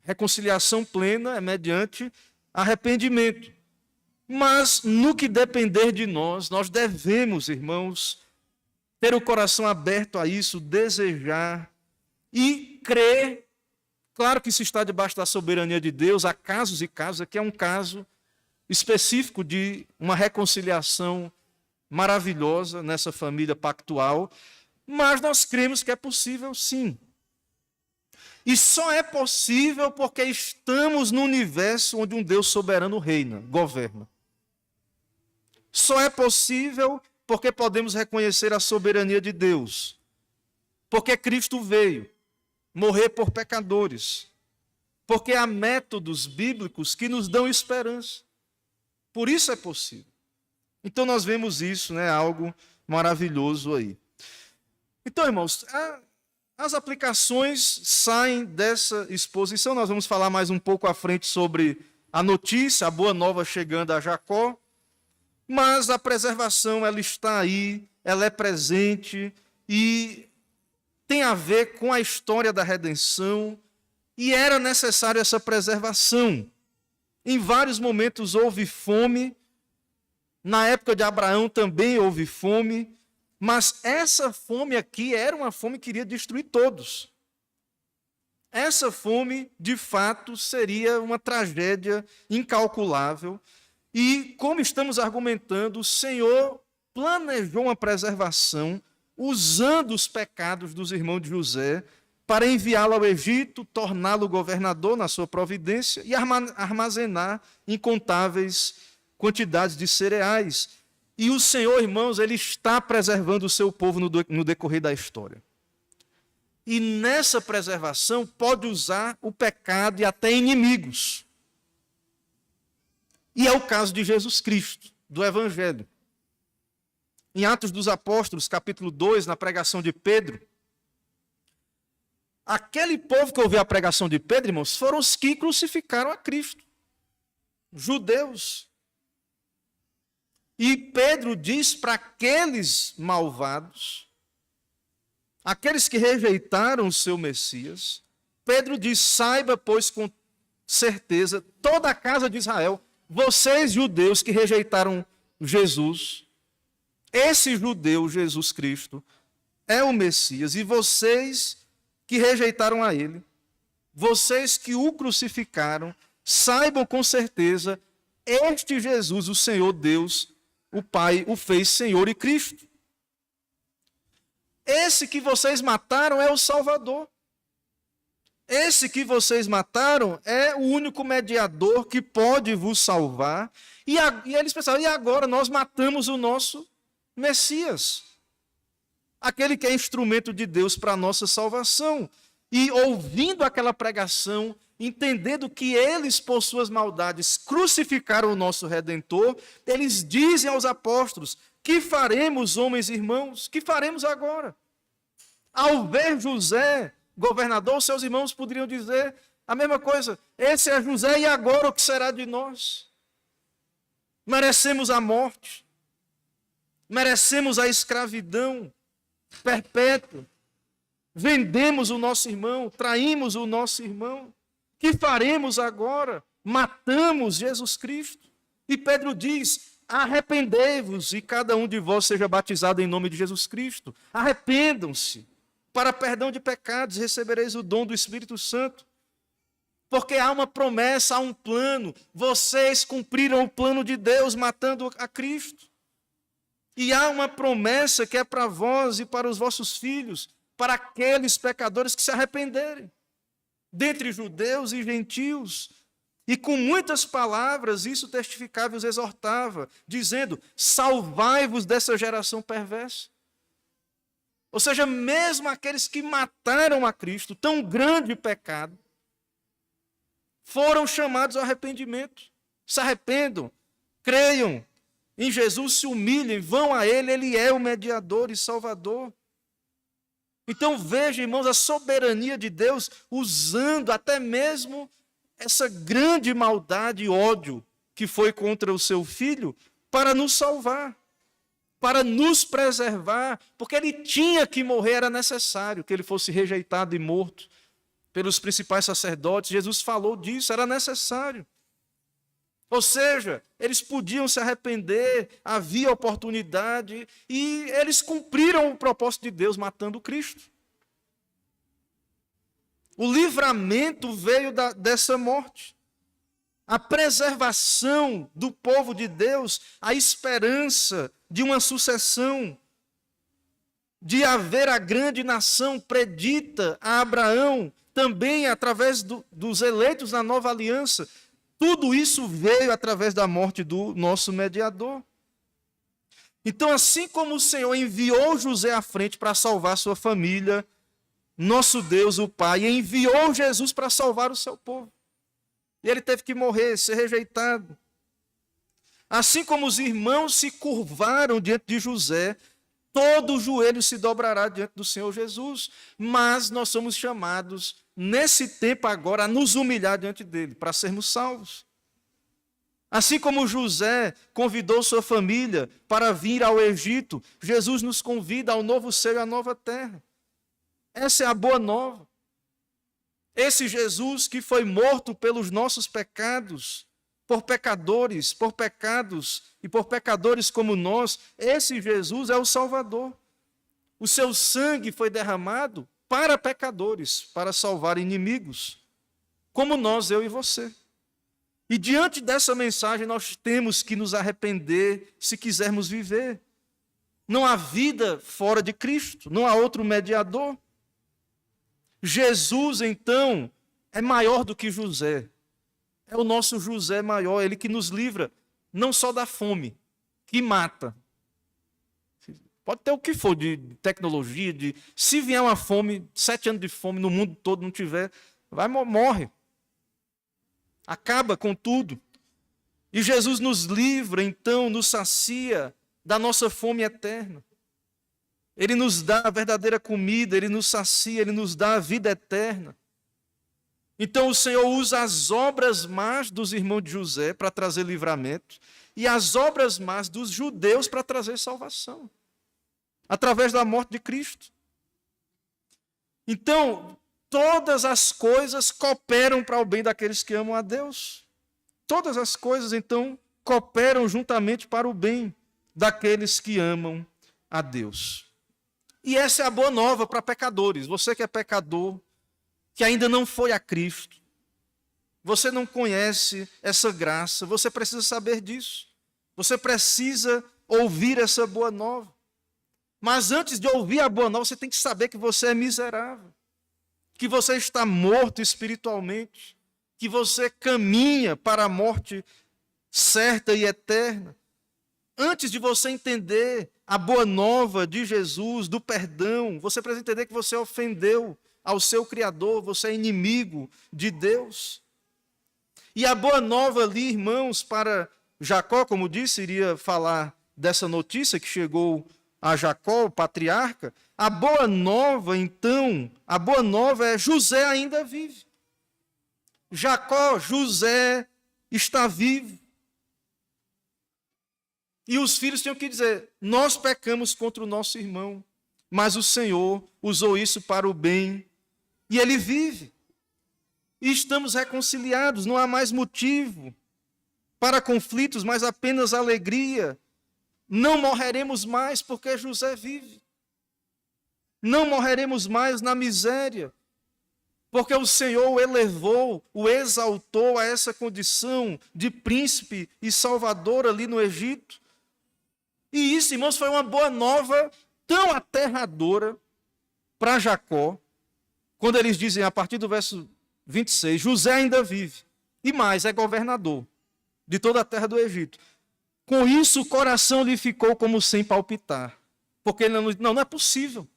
Reconciliação plena é mediante arrependimento. Mas, no que depender de nós, nós devemos, irmãos, ter o coração aberto a isso, desejar e crer. Claro que isso está debaixo da soberania de Deus, há casos e casos. Aqui é um caso específico de uma reconciliação maravilhosa nessa família pactual, mas nós cremos que é possível, sim. E só é possível porque estamos no universo onde um Deus soberano reina, governa. Só é possível porque podemos reconhecer a soberania de Deus. Porque Cristo veio morrer por pecadores. Porque há métodos bíblicos que nos dão esperança. Por isso é possível. Então nós vemos isso, algo maravilhoso aí. Então, irmãos, as aplicações saem dessa exposição. Nós vamos falar mais um pouco à frente sobre a notícia, a boa nova chegando a Jacó. Mas a preservação, ela está aí, ela é presente e tem a ver com a história da redenção. E era necessário essa preservação. Em vários momentos houve fome. Na época de Abraão também houve fome. Mas essa fome aqui era uma fome que iria destruir todos. Essa fome, de fato, seria uma tragédia incalculável. E, como estamos argumentando, o Senhor planejou uma preservação usando os pecados dos irmãos de José para enviá-lo ao Egito, torná-lo governador na sua providência e armazenar incontáveis quantidades de cereais. E o Senhor, irmãos, Ele está preservando o seu povo no decorrer da história. E nessa preservação pode usar o pecado e até inimigos. E é o caso de Jesus Cristo, do Evangelho. Em Atos dos Apóstolos, capítulo 2, na pregação de Pedro, aquele povo que ouviu a pregação de Pedro, irmãos, foram os que crucificaram a Cristo. Judeus. E Pedro diz para aqueles malvados, aqueles que rejeitaram o seu Messias, Pedro diz: saiba, pois, com certeza, toda a casa de Israel, vocês judeus que rejeitaram Jesus, esse judeu, Jesus Cristo, é o Messias, e vocês que rejeitaram a ele, vocês que o crucificaram, saibam com certeza, este Jesus, o Senhor Deus, o Pai, o fez Senhor e Cristo. Esse que vocês mataram é o Salvador. Esse que vocês mataram é o único mediador que pode vos salvar. E eles pensaram: e agora nós matamos o nosso Messias, aquele que é instrumento de Deus para a nossa salvação. E ouvindo aquela pregação, entendendo que eles, por suas maldades, crucificaram o nosso Redentor, eles dizem aos apóstolos: que faremos, homens e irmãos? Que faremos agora? Ao ver José, governador, seus irmãos poderiam dizer a mesma coisa: esse é José, e agora o que será de nós? Merecemos a morte, merecemos a escravidão perpétua, vendemos o nosso irmão, traímos o nosso irmão. Que faremos agora? Matamos Jesus Cristo. E Pedro diz: arrependei-vos e cada um de vós seja batizado em nome de Jesus Cristo. Arrependam-se. Para perdão de pecados recebereis o dom do Espírito Santo. Porque há uma promessa, há um plano. Vocês cumpriram o plano de Deus matando a Cristo. E há uma promessa que é para vós e para os vossos filhos, para aqueles pecadores que se arrependerem, dentre judeus e gentios. E com muitas palavras isso testificava e os exortava, dizendo: salvai-vos dessa geração perversa. Ou seja, mesmo aqueles que mataram a Cristo, tão grande pecado, foram chamados ao arrependimento. Se arrependam, creiam em Jesus, se humilhem, vão a Ele, Ele é o mediador e salvador. Então veja, irmãos, a soberania de Deus usando até mesmo essa grande maldade e ódio que foi contra o seu Filho para nos salvar, para nos preservar, porque Ele tinha que morrer, era necessário que Ele fosse rejeitado e morto pelos principais sacerdotes. Jesus falou disso, era necessário. Ou seja, eles podiam se arrepender, havia oportunidade, e eles cumpriram o propósito de Deus matando Cristo. O livramento veio dessa morte. A preservação do povo de Deus, a esperança de uma sucessão, de haver a grande nação predita a Abraão, também através dos eleitos na nova aliança. Tudo isso veio através da morte do nosso mediador. Então, assim como o Senhor enviou José à frente para salvar sua família, nosso Deus, o Pai, enviou Jesus para salvar o seu povo. E ele teve que morrer, ser rejeitado. Assim como os irmãos se curvaram diante de José, todo o joelho se dobrará diante do Senhor Jesus. Mas nós somos chamados, nesse tempo agora, a nos humilhar diante dele, para sermos salvos. Assim como José convidou sua família para vir ao Egito, Jesus nos convida ao novo céu e à nova terra. Essa é a boa nova. Esse Jesus que foi morto pelos nossos pecados, por pecadores, por pecados e por pecadores como nós, esse Jesus é o Salvador. O seu sangue foi derramado para pecadores, para salvar inimigos, como nós, eu e você. E diante dessa mensagem nós temos que nos arrepender se quisermos viver. Não há vida fora de Cristo, não há outro mediador. Jesus, então, é maior do que José. É o nosso José maior, ele que nos livra, não só da fome, que mata. Pode ter o que for de tecnologia, se vier uma fome, 7 anos de fome no mundo todo, não tiver, morre. Acaba com tudo. E Jesus nos livra, então, nos sacia da nossa fome eterna. Ele nos dá a verdadeira comida, Ele nos sacia, Ele nos dá a vida eterna. Então o Senhor usa as obras más dos irmãos de José para trazer livramento e as obras más dos judeus para trazer salvação, através da morte de Cristo. Então, todas as coisas cooperam para o bem daqueles que amam a Deus. Todas as coisas, então, cooperam juntamente para o bem daqueles que amam a Deus. E essa é a boa nova para pecadores. Você que é pecador, que ainda não foi a Cristo, você não conhece essa graça, você precisa saber disso. Você precisa ouvir essa boa nova. Mas antes de ouvir a boa nova, você tem que saber que você é miserável, que você está morto espiritualmente, que você caminha para a morte certa e eterna. Antes de você entender a boa nova de Jesus, do perdão, você precisa entender que você ofendeu ao seu Criador, você é inimigo de Deus. E a boa nova ali, irmãos, para Jacó, como disse, iria falar dessa notícia que chegou a Jacó, o patriarca. A boa nova, então, a boa nova é José ainda vive. José está vivo. E os filhos tinham que dizer, nós pecamos contra o nosso irmão, mas o Senhor usou isso para o bem, e ele vive. E estamos reconciliados, não há mais motivo para conflitos, mas apenas alegria. Não morreremos mais porque José vive. Não morreremos mais na miséria, porque o Senhor o elevou, o exaltou a essa condição de príncipe e salvador ali no Egito. E isso, irmãos, foi uma boa nova tão aterradora para Jacó, quando eles dizem, a partir do verso 26, José ainda vive, e mais, é governador de toda a terra do Egito. Com isso, o coração lhe ficou como sem palpitar, porque ele não é possível.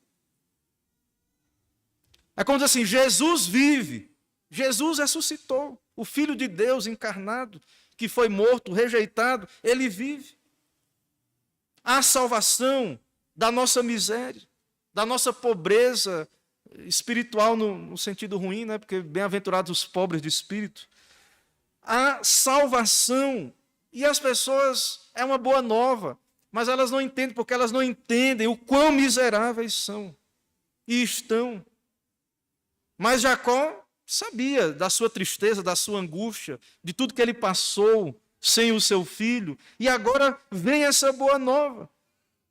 É como dizer assim, Jesus vive, Jesus ressuscitou, o Filho de Deus encarnado, que foi morto, rejeitado, ele vive. Há salvação da nossa miséria, da nossa pobreza espiritual no sentido ruim, né? Porque bem-aventurados os pobres de espírito. Há salvação, e as pessoas, é uma boa nova, mas elas não entendem, porque elas não entendem o quão miseráveis são e estão. Mas Jacó sabia da sua tristeza, da sua angústia, de tudo que ele passou sem o seu filho, e agora vem essa boa nova.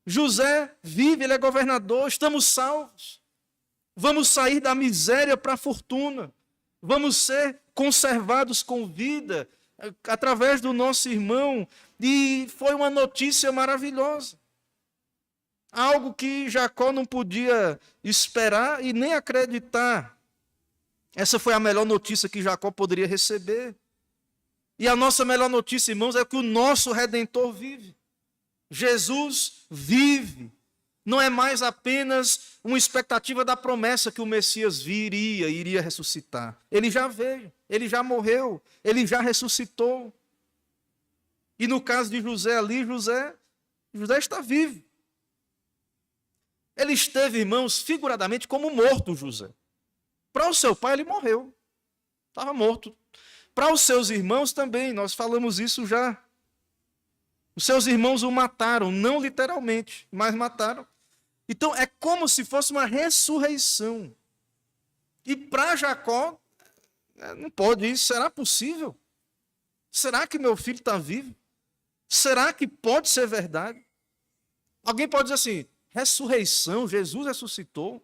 José vive, ele é governador, estamos salvos. Vamos sair da miséria para a fortuna. Vamos ser conservados com vida através do nosso irmão. E foi uma notícia maravilhosa. Algo que Jacó não podia esperar e nem acreditar. Essa foi a melhor notícia que Jacó poderia receber. E a nossa melhor notícia, irmãos, é que o nosso Redentor vive. Jesus vive. Não é mais apenas uma expectativa da promessa que o Messias iria ressuscitar. Ele já veio, ele já morreu, ele já ressuscitou. E no caso de José ali, José está vivo. Ele esteve, irmãos, figuradamente como morto, José. Para o seu pai, ele morreu. Estava morto. Para os seus irmãos também, nós falamos isso já. Os seus irmãos o mataram, não literalmente, mas mataram. Então, é como se fosse uma ressurreição. E para Jacó, não pode isso. Será possível? Será que meu filho está vivo? Será que pode ser verdade? Alguém pode dizer assim, ressurreição, Jesus ressuscitou.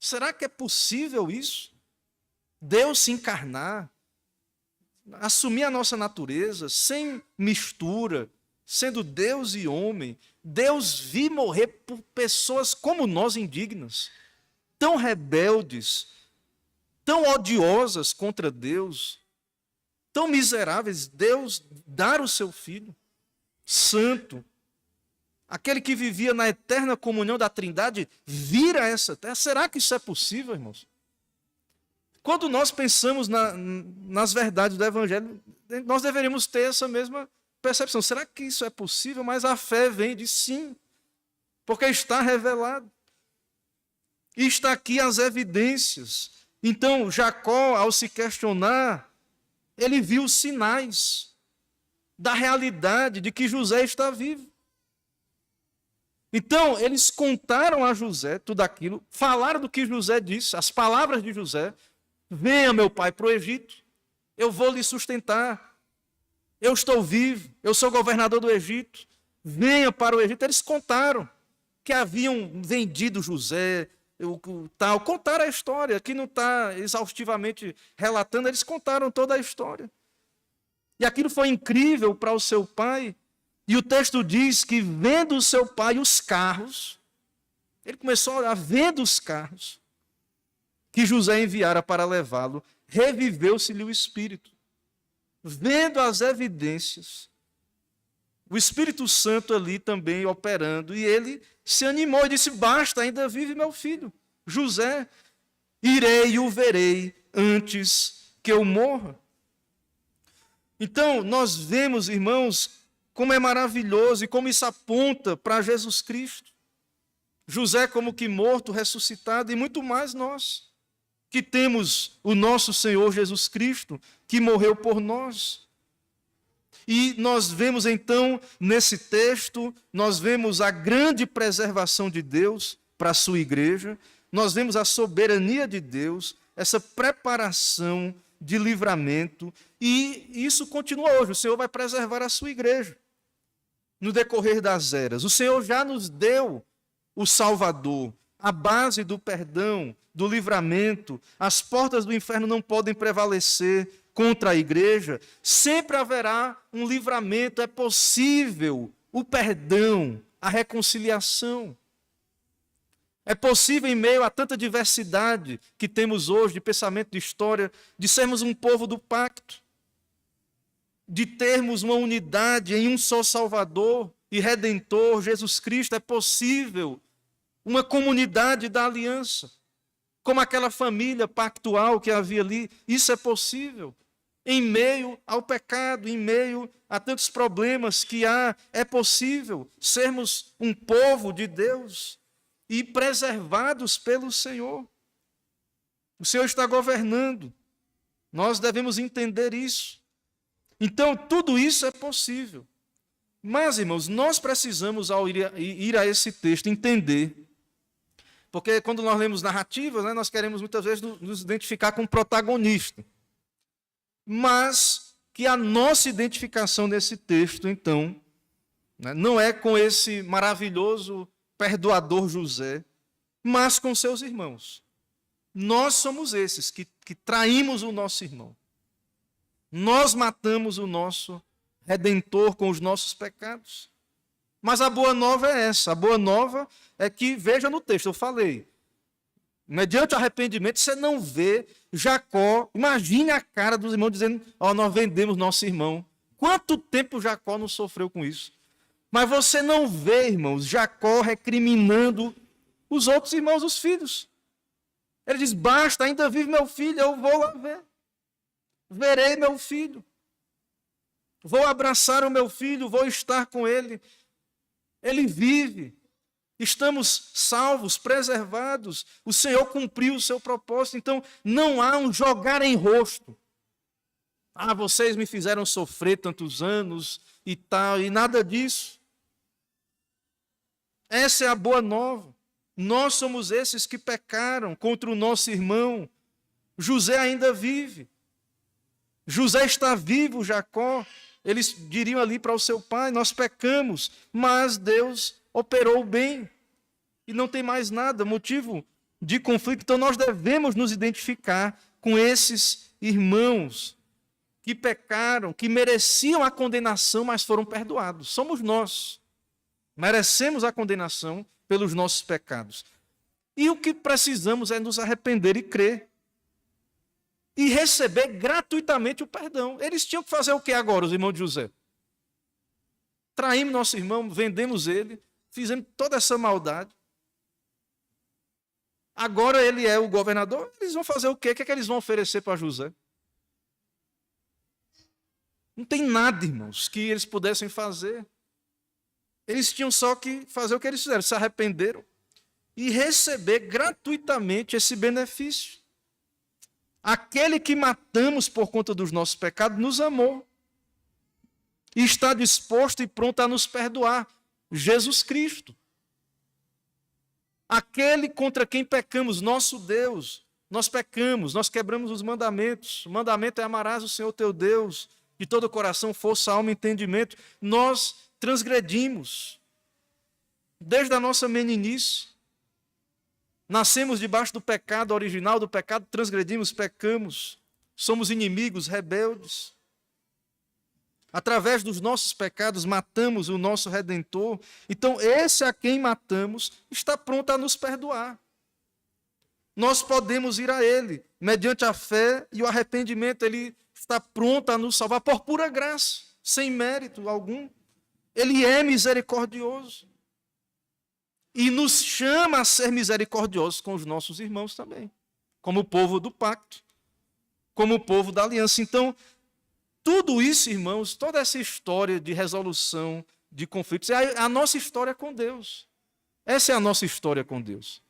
Será que é possível isso? Deus se encarnar, assumir a nossa natureza, sem mistura, sendo Deus e homem, Deus vir morrer por pessoas como nós, indignas, tão rebeldes, tão odiosas contra Deus, tão miseráveis, Deus dar o seu Filho, santo, aquele que vivia na eterna comunhão da Trindade, vir a essa terra. Será que isso é possível, irmãos? Quando nós pensamos nas verdades do Evangelho, nós deveríamos ter essa mesma percepção. Será que isso é possível? Mas a fé vem de sim, porque está revelado. E está aqui as evidências. Então, Jacó, ao se questionar, ele viu sinais da realidade de que José está vivo. Então, eles contaram a José tudo aquilo, falaram do que José disse, as palavras de José: venha, meu pai, para o Egito, eu vou lhe sustentar. Eu estou vivo, eu sou governador do Egito, venha para o Egito. Eles contaram que haviam vendido José, tal. Contaram a história, que não está exaustivamente relatando, eles contaram toda a história. E aquilo foi incrível para o seu pai. E o texto diz que, vendo o seu pai os carros, ele começou a olhar, vendo os carros que José enviara para levá-lo, reviveu-se-lhe o espírito. Vendo as evidências, o Espírito Santo ali também operando, e ele se animou e disse: basta, ainda vive meu filho, José. irei e o verei antes que eu morra. Então, nós vemos, irmãos, como é maravilhoso e como isso aponta para Jesus Cristo. José como que morto, ressuscitado, e muito mais nós, que temos o nosso Senhor Jesus Cristo, que morreu por nós. E nós vemos então, nesse texto, nós vemos a grande preservação de Deus para a sua igreja, nós vemos a soberania de Deus, essa preparação de livramento, e isso continua hoje. O Senhor vai preservar a sua igreja no decorrer das eras. O Senhor já nos deu o Salvador, a base do perdão, do livramento. As portas do inferno não podem prevalecer contra a igreja. Sempre haverá um livramento, é possível o perdão, a reconciliação. É possível, em meio a tanta diversidade que temos hoje, de pensamento, de história, de sermos um povo do pacto, de termos uma unidade em um só Salvador e Redentor, Jesus Cristo. É possível uma comunidade da aliança, como aquela família pactual que havia ali. Isso é possível. Em meio ao pecado, em meio a tantos problemas que há, é possível sermos um povo de Deus e preservados pelo Senhor. O Senhor está governando. Nós devemos entender isso. Então, tudo isso é possível. Mas, irmãos, nós precisamos, ao ir a esse texto, entender. Porque quando nós lemos narrativas, né, nós queremos muitas vezes nos identificar com o protagonista. Mas que a nossa identificação nesse texto, então, né, não é com esse maravilhoso perdoador José, mas com seus irmãos. Nós somos esses que traímos o nosso irmão. Nós matamos o nosso Redentor com os nossos pecados. Mas a boa nova é essa. A boa nova é que, veja no texto, eu falei, mediante o arrependimento, você não vê Jacó, imagine a cara dos irmãos dizendo, nós vendemos nosso irmão. Quanto tempo Jacó não sofreu com isso? Mas você não vê, irmãos, Jacó recriminando os outros irmãos, os filhos. Ele diz, basta, ainda vive meu filho, eu vou lá ver. Verei meu filho. Vou abraçar o meu filho, vou estar com ele. Ele vive. Estamos salvos, preservados. O Senhor cumpriu o seu propósito. Então, não há um jogar em rosto. Vocês me fizeram sofrer tantos anos e tal, e nada disso. Essa é a boa nova. Nós somos esses que pecaram contra o nosso irmão. José ainda vive. José está vivo, Jacó. Eles diriam ali para o seu pai, nós pecamos, mas Deus operou bem. E não tem mais nada, motivo de conflito. Então nós devemos nos identificar com esses irmãos que pecaram, que mereciam a condenação, mas foram perdoados. Somos nós. Merecemos a condenação pelos nossos pecados. E o que precisamos é nos arrepender e crer. E receber gratuitamente o perdão. Eles tinham que fazer o que agora, os irmãos de José? Traímos nosso irmão, vendemos ele, fizemos toda essa maldade. Agora ele é o governador, eles vão fazer o quê? O que é que eles vão oferecer para José? Não tem nada, irmãos, que eles pudessem fazer. Eles tinham só que fazer o que eles fizeram, se arrependeram e receber gratuitamente esse benefício. Aquele que matamos por conta dos nossos pecados nos amou e está disposto e pronto a nos perdoar. Jesus Cristo. Aquele contra quem pecamos, nosso Deus. Nós pecamos, nós quebramos os mandamentos. O mandamento é amarás o Senhor teu Deus de todo o coração, força, alma e entendimento. Nós transgredimos desde a nossa meninice. Nascemos debaixo do pecado original, do pecado, transgredimos, pecamos, somos inimigos, rebeldes. Através dos nossos pecados, matamos o nosso Redentor. Então, esse a quem matamos está pronto a nos perdoar. Nós podemos ir a Ele, mediante a fé e o arrependimento, Ele está pronto a nos salvar por pura graça, sem mérito algum. Ele é misericordioso. E nos chama a ser misericordiosos com os nossos irmãos também, como o povo do pacto, como o povo da aliança. Então, tudo isso, irmãos, toda essa história de resolução de conflitos, é a nossa história com Deus. Essa é a nossa história com Deus.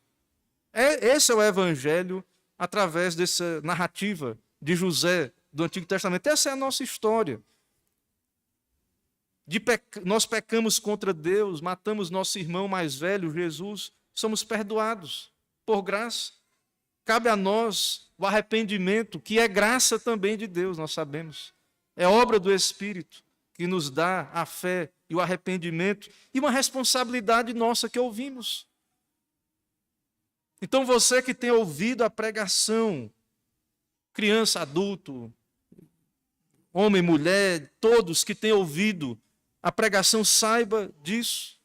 Esse é o Evangelho através dessa narrativa de José do Antigo Testamento. Essa é a nossa história. Nós pecamos contra Deus, matamos nosso irmão mais velho, Jesus, somos perdoados por graça. Cabe a nós o arrependimento, que é graça também de Deus, nós sabemos. É obra do Espírito que nos dá a fé e o arrependimento e uma responsabilidade nossa que ouvimos. Então você que tem ouvido a pregação, criança, adulto, homem, mulher, todos que têm ouvido a pregação, saiba disso.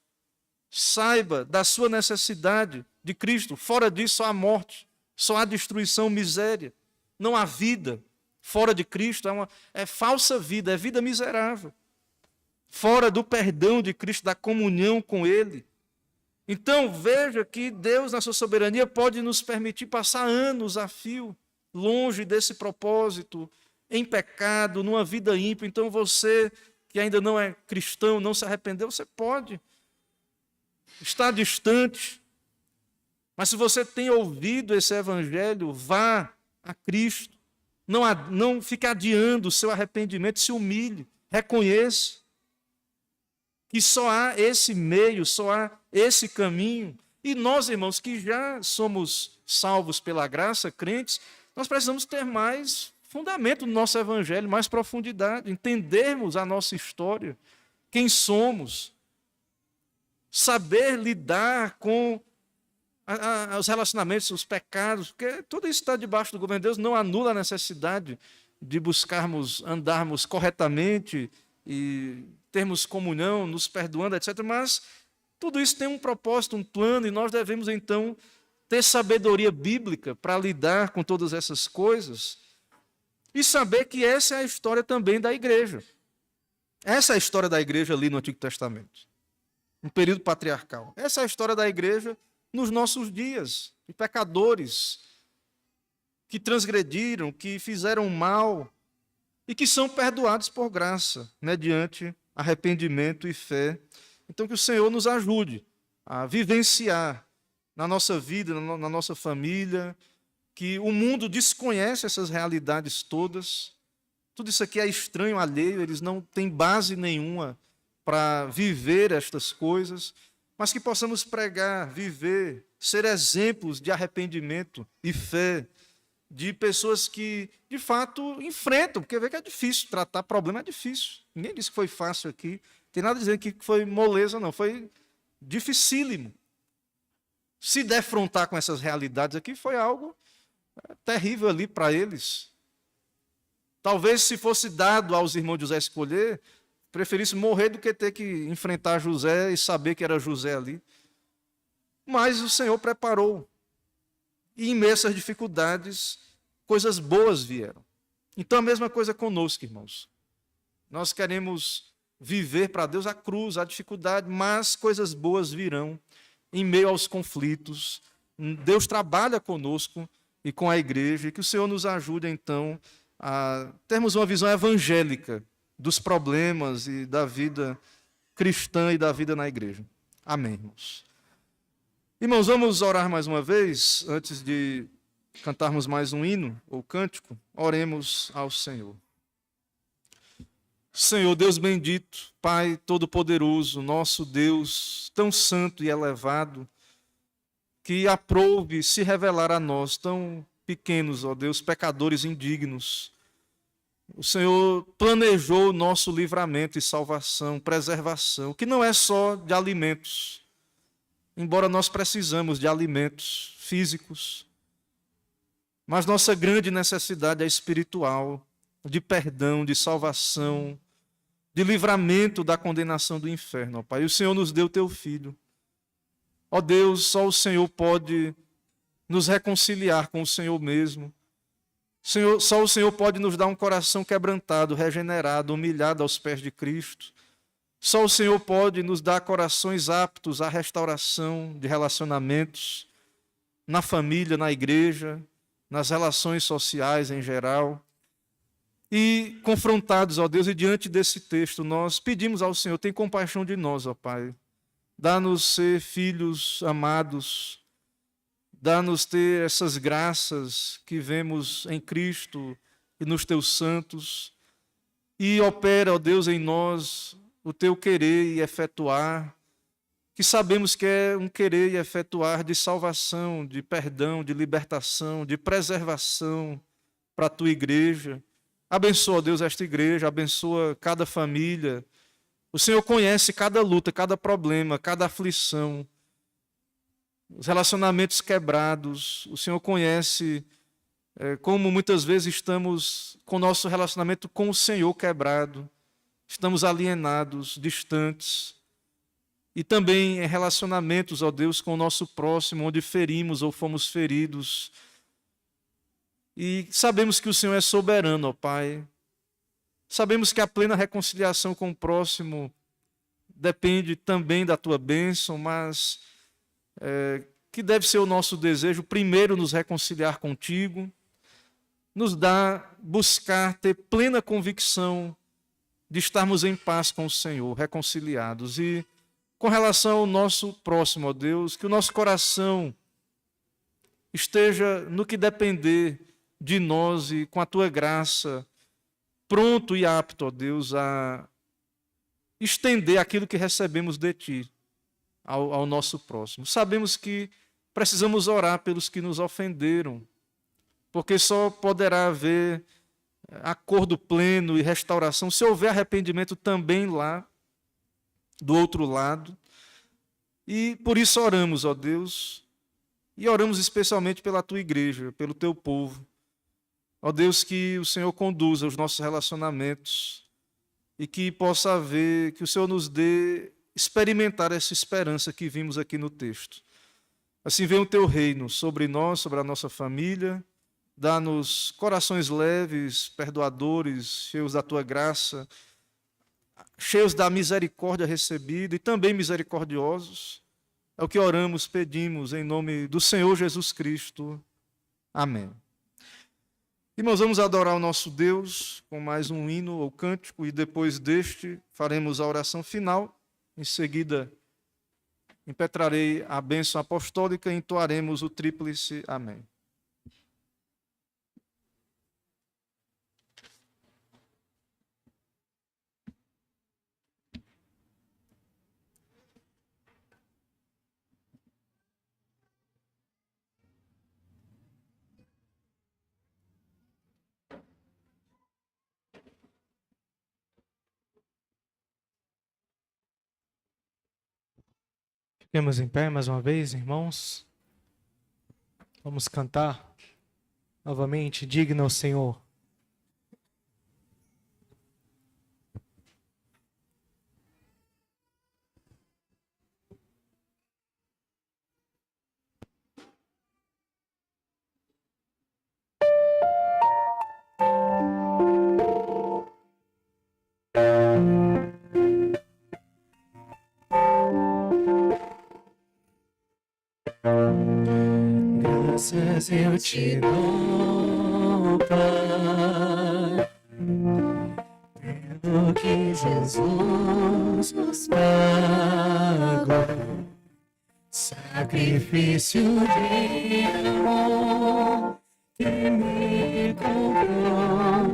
Saiba da sua necessidade de Cristo. Fora disso, só há morte, só há destruição, miséria. Não há vida. Fora de Cristo é falsa vida, é vida miserável. Fora do perdão de Cristo, da comunhão com Ele. Então, veja que Deus, na sua soberania, pode nos permitir passar anos a fio, longe desse propósito, em pecado, numa vida ímpia. Então, você que ainda não é cristão, não se arrependeu, você pode estar distante. Mas se você tem ouvido esse evangelho, vá a Cristo. Não fique adiando o seu arrependimento, se humilhe, reconheça que só há esse meio, só há esse caminho. E nós, irmãos, que já somos salvos pela graça, crentes, nós precisamos ter mais fundamento no nosso evangelho, mais profundidade, entendermos a nossa história, quem somos, saber lidar com os relacionamentos, os pecados, porque tudo isso está debaixo do governo de Deus, não anula a necessidade de buscarmos, andarmos corretamente e termos comunhão, nos perdoando, etc. Mas tudo isso tem um propósito, um plano, e nós devemos, então, ter sabedoria bíblica para lidar com todas essas coisas e saber que essa é a história também da igreja. Essa é a história da igreja ali no Antigo Testamento, no período patriarcal. Essa é a história da igreja nos nossos dias, de pecadores que transgrediram, que fizeram mal e que são perdoados por graça, mediante arrependimento e fé. Então, que o Senhor nos ajude a vivenciar na nossa vida, na nossa família, que o mundo desconhece essas realidades todas. Tudo isso aqui é estranho, alheio, eles não têm base nenhuma para viver estas coisas, mas que possamos pregar, viver, ser exemplos de arrependimento e fé, de pessoas que, de fato, enfrentam, porque vê que é difícil, tratar problema é difícil. Ninguém disse que foi fácil aqui, não tem nada a dizer que foi moleza, não, foi dificílimo. Se defrontar com essas realidades aqui foi algo terrível ali para eles. Talvez, se fosse dado aos irmãos de José escolher, preferisse morrer do que ter que enfrentar José e saber que era José ali. Mas o Senhor preparou. E em meio a essas dificuldades, coisas boas vieram. Então, a mesma coisa conosco, irmãos. Nós queremos viver para Deus a cruz, a dificuldade, mas coisas boas virão em meio aos conflitos. Deus trabalha conosco e com a igreja, e que o Senhor nos ajude, então, a termos uma visão evangélica dos problemas e da vida cristã e da vida na igreja. Amém, irmãos. Irmãos, vamos orar mais uma vez, antes de cantarmos mais um hino ou cântico. Oremos ao Senhor. Senhor, Deus bendito, Pai Todo-Poderoso, nosso Deus, tão santo e elevado, que aprouve se revelar a nós, tão pequenos, ó Deus, pecadores indignos. O Senhor planejou o nosso livramento e salvação, preservação, que não é só de alimentos, embora nós precisamos de alimentos físicos, mas nossa grande necessidade é espiritual, de perdão, de salvação, de livramento da condenação do inferno, ó Pai. E o Senhor nos deu teu Filho. Ó Deus, só o Senhor pode nos reconciliar com o Senhor mesmo. Só o Senhor pode nos dar um coração quebrantado, regenerado, humilhado aos pés de Cristo. Só o Senhor pode nos dar corações aptos à restauração de relacionamentos na família, na igreja, nas relações sociais em geral. E confrontados, ó Deus, e diante desse texto, nós pedimos ao Senhor, tem compaixão de nós, ó Pai. Dá-nos ser filhos amados, dá-nos ter essas graças que vemos em Cristo e nos teus santos, e opera, ó Deus, em nós o teu querer e efetuar, que sabemos que é um querer e efetuar de salvação, de perdão, de libertação, de preservação para a tua igreja. Abençoa, ó Deus, esta igreja, abençoa cada família. O Senhor conhece cada luta, cada problema, cada aflição, os relacionamentos quebrados. O Senhor conhece como muitas vezes estamos com o nosso relacionamento com o Senhor quebrado, estamos alienados, distantes. E também em relacionamentos, ó Deus, com o nosso próximo, onde ferimos ou fomos feridos. E sabemos que o Senhor é soberano, ó Pai. Sabemos que a plena reconciliação com o próximo depende também da tua bênção, mas que deve ser o nosso desejo, primeiro nos reconciliar contigo, nos dá buscar ter plena convicção de estarmos em paz com o Senhor, reconciliados. E com relação ao nosso próximo, ó Deus, que o nosso coração esteja no que depender de nós e com a tua graça, pronto e apto, ó Deus, a estender aquilo que recebemos de ti ao nosso próximo. Sabemos que precisamos orar pelos que nos ofenderam, porque só poderá haver acordo pleno e restauração se houver arrependimento também lá, do outro lado. E por isso oramos, ó Deus, e oramos especialmente pela tua igreja, pelo teu povo. Ó Deus, que o Senhor conduza os nossos relacionamentos e que possa haver, que o Senhor nos dê experimentar essa esperança que vimos aqui no texto. Assim venha o teu reino sobre nós, sobre a nossa família, dá-nos corações leves, perdoadores, cheios da tua graça, cheios da misericórdia recebida e também misericordiosos. É o que oramos, pedimos em nome do Senhor Jesus Cristo. Amém. Irmãos, vamos adorar o nosso Deus com mais um hino ou cântico e depois deste faremos a oração final. Em seguida, impetrarei a bênção apostólica e entoaremos o tríplice Amém. Fiquemos em pé mais uma vez, irmãos. Vamos cantar novamente, digno ao Senhor. Graças eu te dou, Pai, pelo que Jesus nos pagou, sacrifício de amor que me comprou,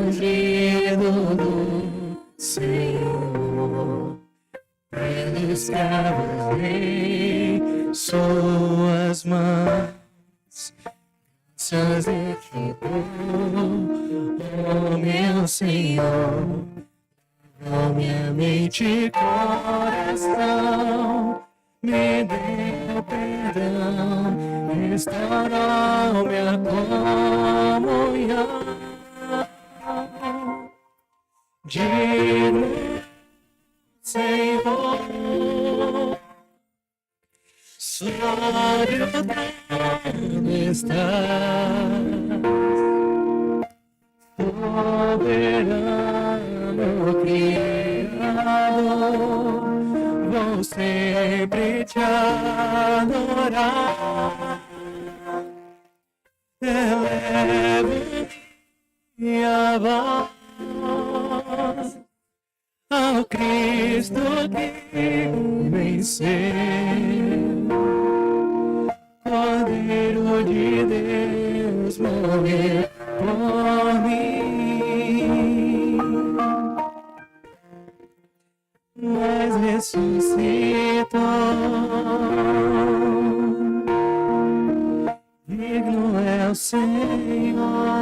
ungido do Senhor, pelos cravos em suas mãos. Graças eu te dou, ó meu Senhor, ó minha mente e coração, me deu perdão, restaurou minha comunhão. Digno Senhor, sobre o trono estás, soberano Criador, vou sempre te adorar, elevo minha voz ao Cristo que venceu. Cordeiro de Deus morreu por mim, mas ressuscitou. Digno é o Senhor.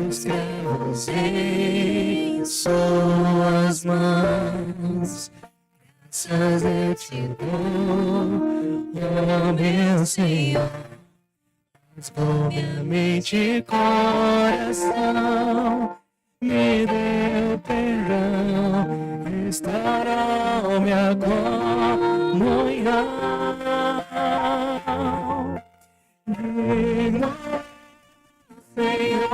Escrevos em suas mãos, graças eu te dou, ó meu Senhor. Com minha mente e coração, me deu perdão, restaurou minha comunhão. Digno Senhor,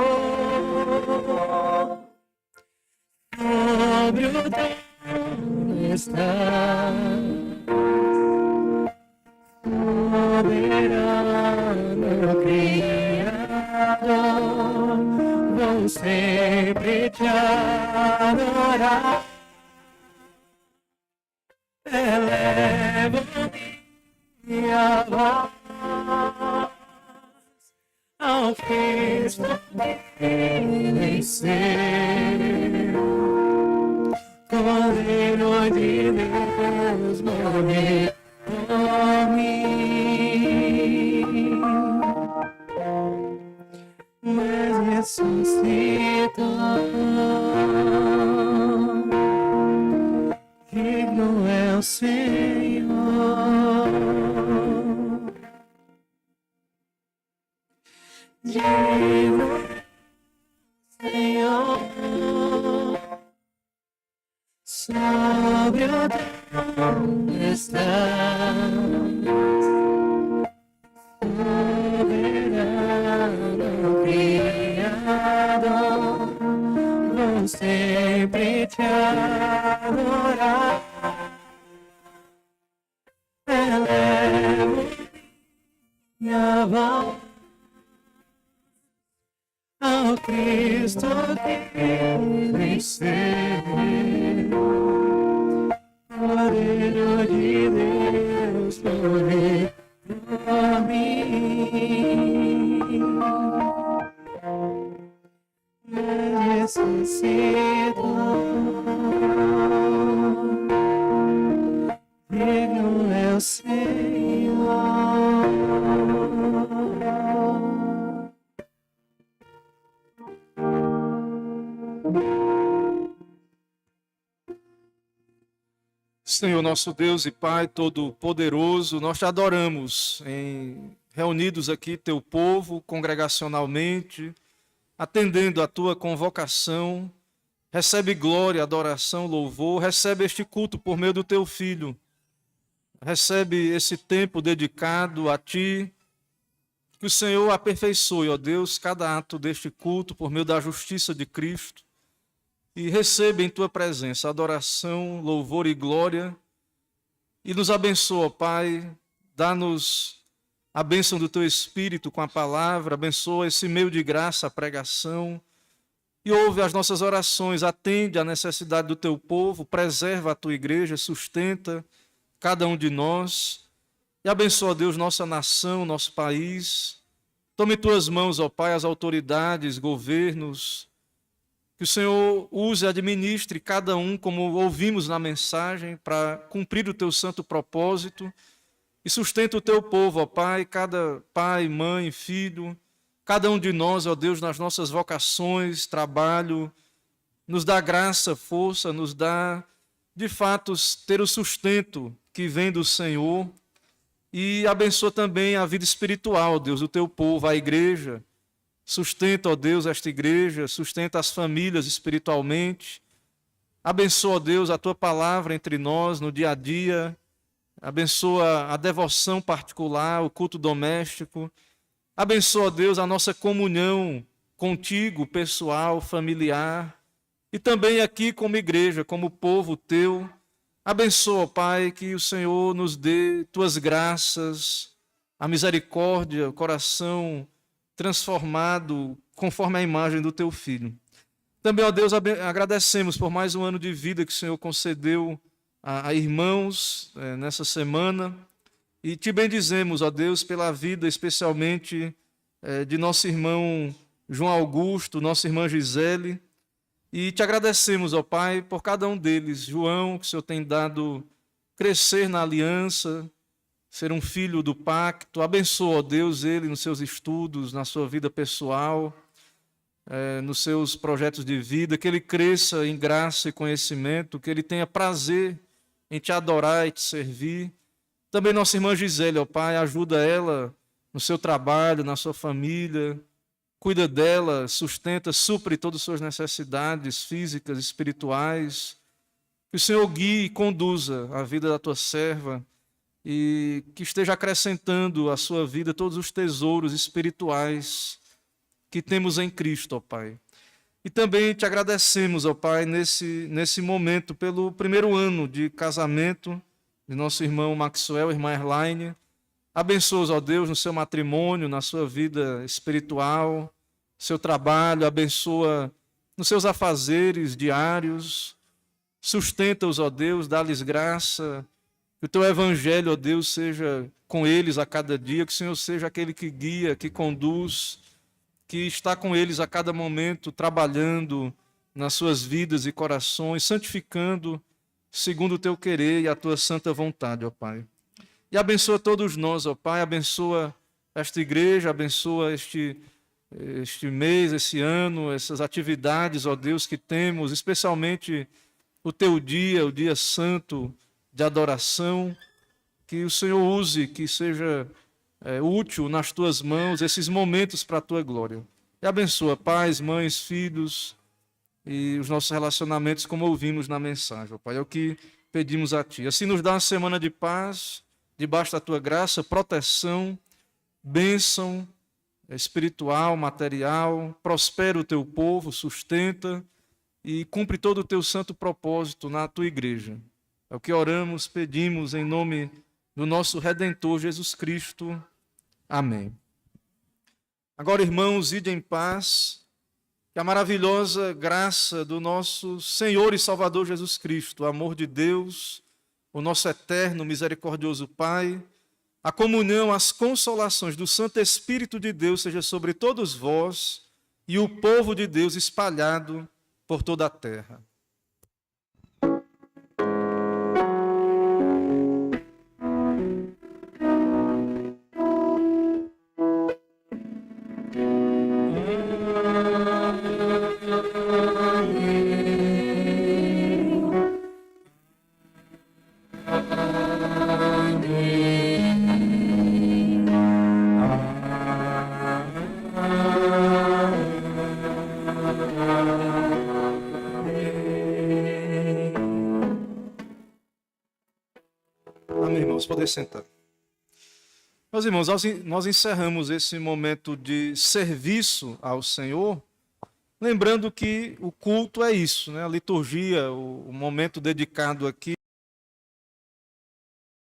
sobre o trono está, soberano Criador, vou sempre te adorar. Elevo minha voz ao Cristo que venceu. Cordeiro de Deus morreu por mim, mas ressuscitou. Digno é o Senhor. Digno Senhor, sobre o trono estás, soberano Criador, vou sempre te adorar. Elevo minha voz ao Cristo que venceu. Cordeiro de Deus morreu por mim, mas ressuscitou. Digno é o Senhor. Senhor, nosso Deus e Pai Todo-Poderoso, nós te adoramos reunidos aqui, teu povo, congregacionalmente, atendendo a tua convocação. Recebe glória, adoração, louvor, recebe este culto por meio do teu Filho. Recebe esse tempo dedicado a ti. Que o Senhor aperfeiçoe, ó Deus, cada ato deste culto por meio da justiça de Cristo. E receba em tua presença adoração, louvor e glória. E nos abençoa, Pai. Dá-nos a bênção do teu Espírito com a palavra. Abençoa esse meio de graça, a pregação. E ouve as nossas orações. Atende à necessidade do teu povo. Preserva a tua igreja. Sustenta cada um de nós. E abençoa, Deus, nossa nação, nosso país. Tome em tuas mãos, ó Pai, as autoridades, governos. Que o Senhor use e administre cada um, como ouvimos na mensagem, para cumprir o teu santo propósito. E sustenta o teu povo, ó Pai, cada pai, mãe, filho, cada um de nós, ó Deus, nas nossas vocações, trabalho. Nos dá graça, força, nos dá, de fato, ter o sustento que vem do Senhor. E abençoa também a vida espiritual, Deus, do teu povo, a igreja. Sustenta, ó Deus, esta igreja, sustenta as famílias espiritualmente. Abençoa, ó Deus, a tua palavra entre nós no dia a dia. Abençoa a devoção particular, o culto doméstico. Abençoa, ó Deus, a nossa comunhão contigo, pessoal, familiar. E também aqui como igreja, como povo teu. Abençoa, Pai, que o Senhor nos dê tuas graças, a misericórdia, o coração transformado conforme a imagem do teu Filho. Também, ó Deus, agradecemos por mais um ano de vida que o Senhor concedeu a irmãos nessa semana. E te bendizemos, ó Deus, pela vida, especialmente de nosso irmão João Augusto, nossa irmã Gisele. E te agradecemos, ó Pai, por cada um deles. João, que o Senhor tem dado crescer na aliança, ser um filho do pacto. Abençoa, ó Deus, ele nos seus estudos, na sua vida pessoal, nos seus projetos de vida, que ele cresça em graça e conhecimento, que ele tenha prazer em te adorar e te servir. Também nossa irmã Gisele, ó Pai, ajuda ela no seu trabalho, na sua família, cuida dela, sustenta, supre todas as suas necessidades físicas, espirituais. Que o Senhor guie e conduza a vida da tua serva e que esteja acrescentando à sua vida todos os tesouros espirituais que temos em Cristo, ó Pai. E também te agradecemos, ó Pai, nesse momento, pelo primeiro ano de casamento de nosso irmão Maxwell e irmã Erlaine. Abençoa, ó Deus, no seu matrimônio, na sua vida espiritual, seu trabalho, abençoa nos seus afazeres diários, sustenta-os, ó Deus, dá-lhes graça, que o teu evangelho, ó Deus, seja com eles a cada dia, que o Senhor seja aquele que guia, que conduz, que está com eles a cada momento, trabalhando nas suas vidas e corações, santificando segundo o teu querer e a tua santa vontade, ó Pai. E abençoa todos nós, ó Pai, abençoa esta igreja, abençoa este mês, esse ano, essas atividades, ó Deus, que temos, especialmente o teu dia, o dia santo de adoração, que o Senhor use, que seja útil nas tuas mãos esses momentos para a tua glória. E abençoa pais, mães, filhos e os nossos relacionamentos, como ouvimos na mensagem, ó Pai. É o que pedimos a Ti. Assim nos dá uma semana de paz, debaixo da Tua graça, proteção, bênção espiritual, material, prospera o Teu povo, sustenta e cumpre todo o Teu santo propósito na Tua igreja. É o que oramos, pedimos em nome do nosso Redentor Jesus Cristo. Amém. Agora, irmãos, ide em paz. Que a maravilhosa graça do nosso Senhor e Salvador Jesus Cristo, o amor de Deus, o nosso eterno, misericordioso Pai, a comunhão, as consolações do Santo Espírito de Deus seja sobre todos vós e o povo de Deus espalhado por toda a terra. Amém, irmãos, podem sentar. Meus irmãos, nós encerramos esse momento de serviço ao Senhor, lembrando que o culto é isso, né? A liturgia, o momento dedicado aqui